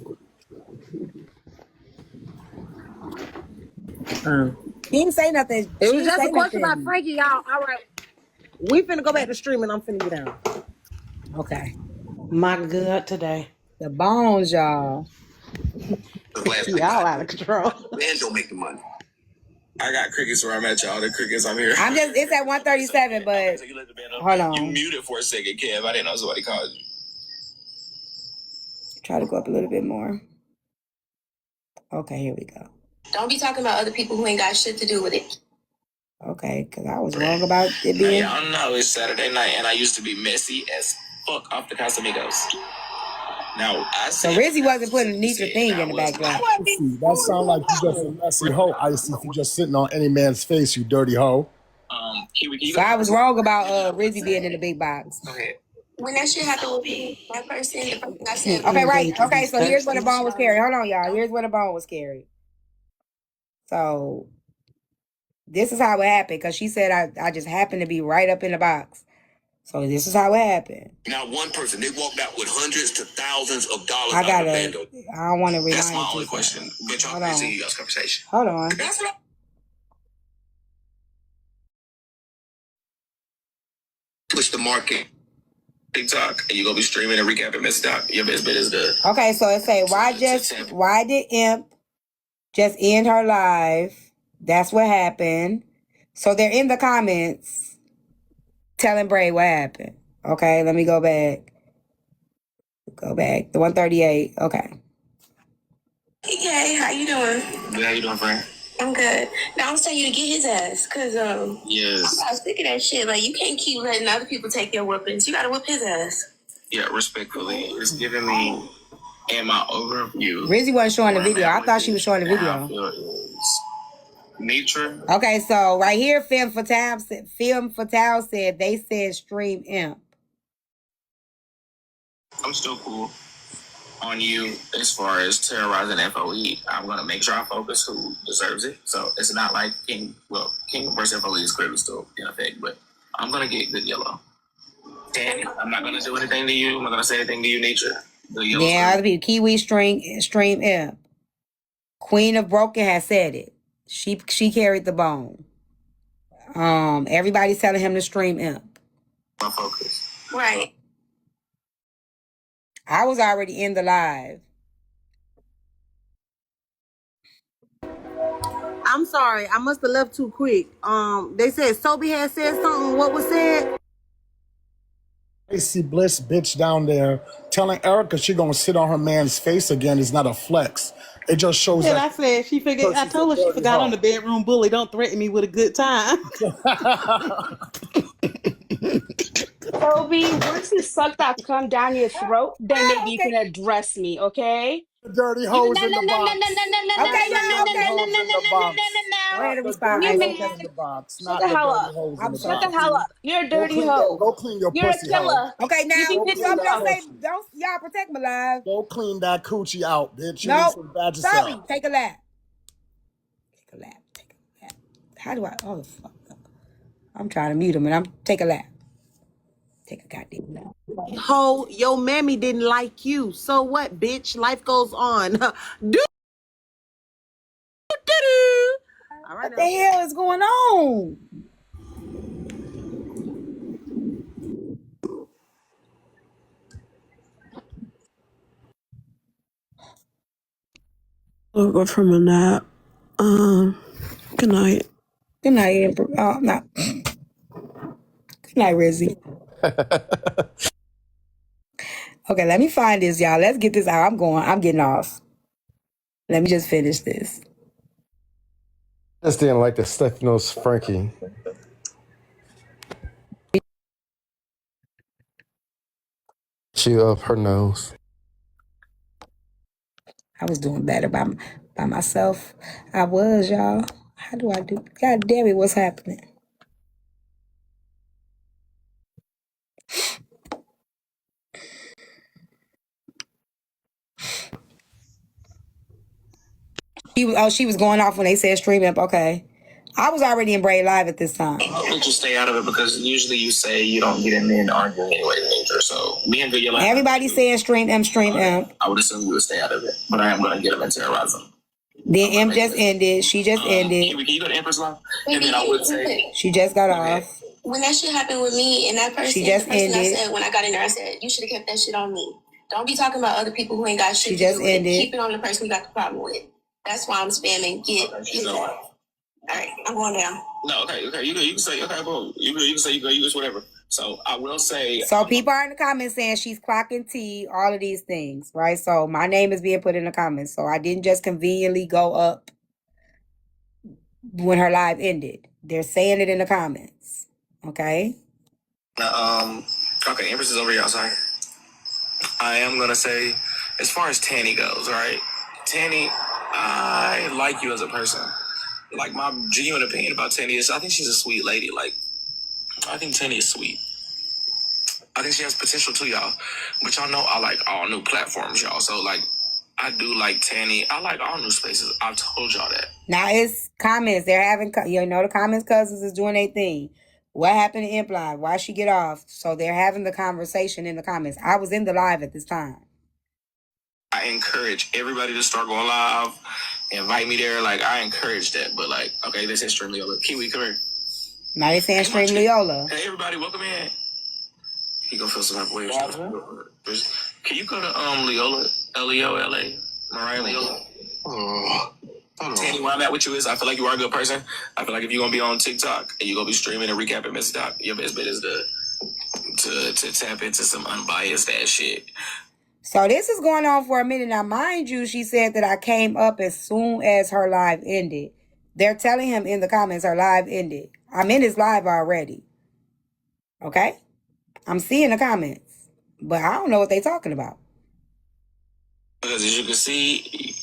She didn't say nothing. It was just a question about Frankie, y'all. All right. We finna go back to streaming. I'm finna get down. Okay. My good today. The bones, y'all. Y'all out of control. Man, don't make the money. I got crickets where I'm at, y'all. The crickets, I'm here. It's at 137, but hold on. You muted for a second, Kev. I didn't know somebody called you. Try to go up a little bit more. Okay, here we go. Don't be talking about other people who ain't got shit to do with it. Okay, because I was wrong about it being. Y'all know it's Saturday night, and I used to be messy as fuck off the Casamigos. Now, I said... So Rizzy wasn't putting Nitra thing in the background. That sound like you just a messy hoe, Icy. If you just sitting on any man's face, you dirty hoe. So I was wrong about Rizzy being in the big box. Okay. When that shit happened with me, that person, I said... Okay, right. Okay, so here's where the bone was carried. Hold on, y'all. Here's where the bone was carried. So this is how it happened, because she said I just happened to be right up in the box. So this is how it happened. Not one person. They walked out with hundreds to thousands of dollars. I don't want to remind you. That's my only question. But y'all continue y'all's conversation. Hold on. Push the market. TikTok, and you're gonna be streaming and recapping Miss Doc. Your best bet is good. Okay, so it say why did Imp just end her live? That's what happened. So they're in the comments telling Bray what happened. Okay, let me go back. The 138. Okay. Hey, how you doing? Good, how you doing, friend? I'm good. Now I'm telling you to get his ass, cause yes. I was thinking that shit. Like, you can't keep letting other people take your whoopings. You gotta whip his ass. Yeah, respectfully, it's giving me in my overview. Rizzy wasn't showing the video. I thought she was showing the video. Nature. Okay, so right here, Film Fatale said they said stream Imp. I'm still cool on you as far as terrorizing FOE. I'm gonna make sure I focus who deserves it. So it's not like King versus FOE is clearly still in effect, but I'm gonna get good yellow. And I'm not gonna do anything to you. I'm not gonna say anything to you, Nature. Yeah, other people. Kiwi stream Imp. Queen of Broken has said it. She carried the bone. Everybody's telling him to stream Imp. My focus. Right. I was already in the live. I'm sorry. I must have left too quick. They said Sobe had said something. What was said? Icy Bliss bitch down there telling Erica she gonna sit on her man's face again is not a flex. It just shows And that. I said she figured. I told her she forgot on the bedroom bully. Don't threaten me with a good time. Toby, once you suck that cum down your throat, then maybe you can address me, okay? Dirty hoes in the box. Okay, y'all. Okay. Go ahead and respond. Dirty hoes in the box. Shut the hell up. Shut the hell up. You're a dirty hoe. Go clean your You're a pussy, hoe. killer. Okay, now You can don't y'all protect my live. Go clean that coochie out, bitch. No, nope. sorry. Take a lap. How do I? Oh, fuck. I'm trying to mute him, and I'm take a lap. Take a goddamn nap. Ho, your mammy didn't like you. So what, bitch? Life goes on. Do. All right What the now. hell is going on? Woke up from a nap. Good night. Good night, Empress. Oh, no. Good night, Rizzy. Okay, let me find this, y'all. Let's get this out. I'm getting off. Let me just finish this. Just didn't like the stuffed-nosed Frankie. She up her nose. I was doing better by myself. I was, y'all. How do I do? God damn it, what's happening? She was going off when they said stream up. Okay. I was already in Braid Live at this time. I'll just stay out of it because usually you say you don't get in there and argue anyway, nature. So me and Good Yellow. Everybody's saying stream M. I would assume you would stay out of it, but I am going to get them and terrorize them. Then M just ended. She just ended. Can you go to Empress Live? And then I would say She just got off. When that shit happened with me and that person, She just ended. I said, when I got in there, I said, you should have kept that shit on me. Don't be talking about other people who ain't got shit She just to do with it. ended. Keep it on the person who got the problem with. That's why I'm spamming. Get that. All right, I'm going down. No, okay. You can say okay, bro. You can say you just whatever. So I will say. So people are in the comments saying she's clocking T, all of these things, right? So my name is being put in the comments. So I didn't just conveniently go up when her live ended. They're saying it in the comments. Okay. Okay. Empress is over here outside. I am gonna say, as far as Tanny goes, right? Tanny, I like you as a person. Like my genuine opinion about Tanny is, I think she's a sweet lady. Like, I think Tanny is sweet. I think she has potential too, y'all. But y'all know I like all new platforms, y'all. So like, I do like Tanny. I like all new spaces. I've told y'all that. Now it's comments. They're having, the comments cousins is doing their thing. What happened to Imp Live? Why she get off? So they're having the conversation in the comments. I was in the live at this time. I encourage everybody to start going live. Invite me there. Like, I encourage that. But like, okay, they said stream Leola. Kiwi, come here. Now they saying stream Leola. Hey, everybody, welcome in. You gonna feel some type of way. Can you go to Leola? Leola? Mariah Leola? Tanny, where I'm at with you is I feel like you are a good person. I feel like if you're gonna be on TikTok and you're gonna be streaming and recapping Miss Doc, your best bet is to tap into some unbiased ass shit. So this is going on for a minute. Now, mind you, she said that I came up as soon as her live ended. They're telling him in the comments her live ended. I'm in his live already. Okay? I'm seeing the comments. But I don't know what they're talking about. Because as you can see,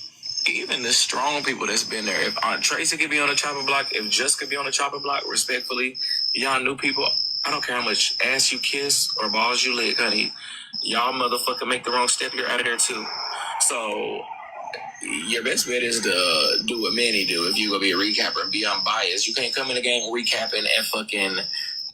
even the strong people that's been there, if Aunt Tracy could be on the chopping block, if Just could be on the chopping block, respectfully, y'all new people, I don't care how much ass you kiss or balls you lick, honey. Y'all motherfucker make the wrong step, you're out of there too. So your best bet is to do what Manny do if you're gonna be a recapper and be unbiased. You can't come in the game recapping and fucking.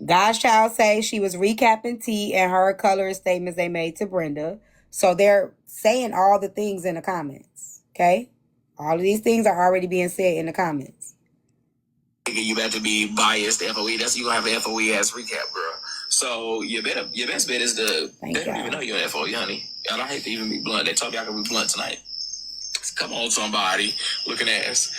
God's Child say she was recapping T and her colorist statements they made to Brenda. So they're saying all the things in the comments. Okay? All of these things are already being said in the comments. You have to be biased FOE. That's you gonna have an FOE ass recap, girl. So your best bet is to. They don't even know you're an FOE, honey. And I hate to even be blunt. They told me I could be blunt tonight. Come on, somebody looking ass.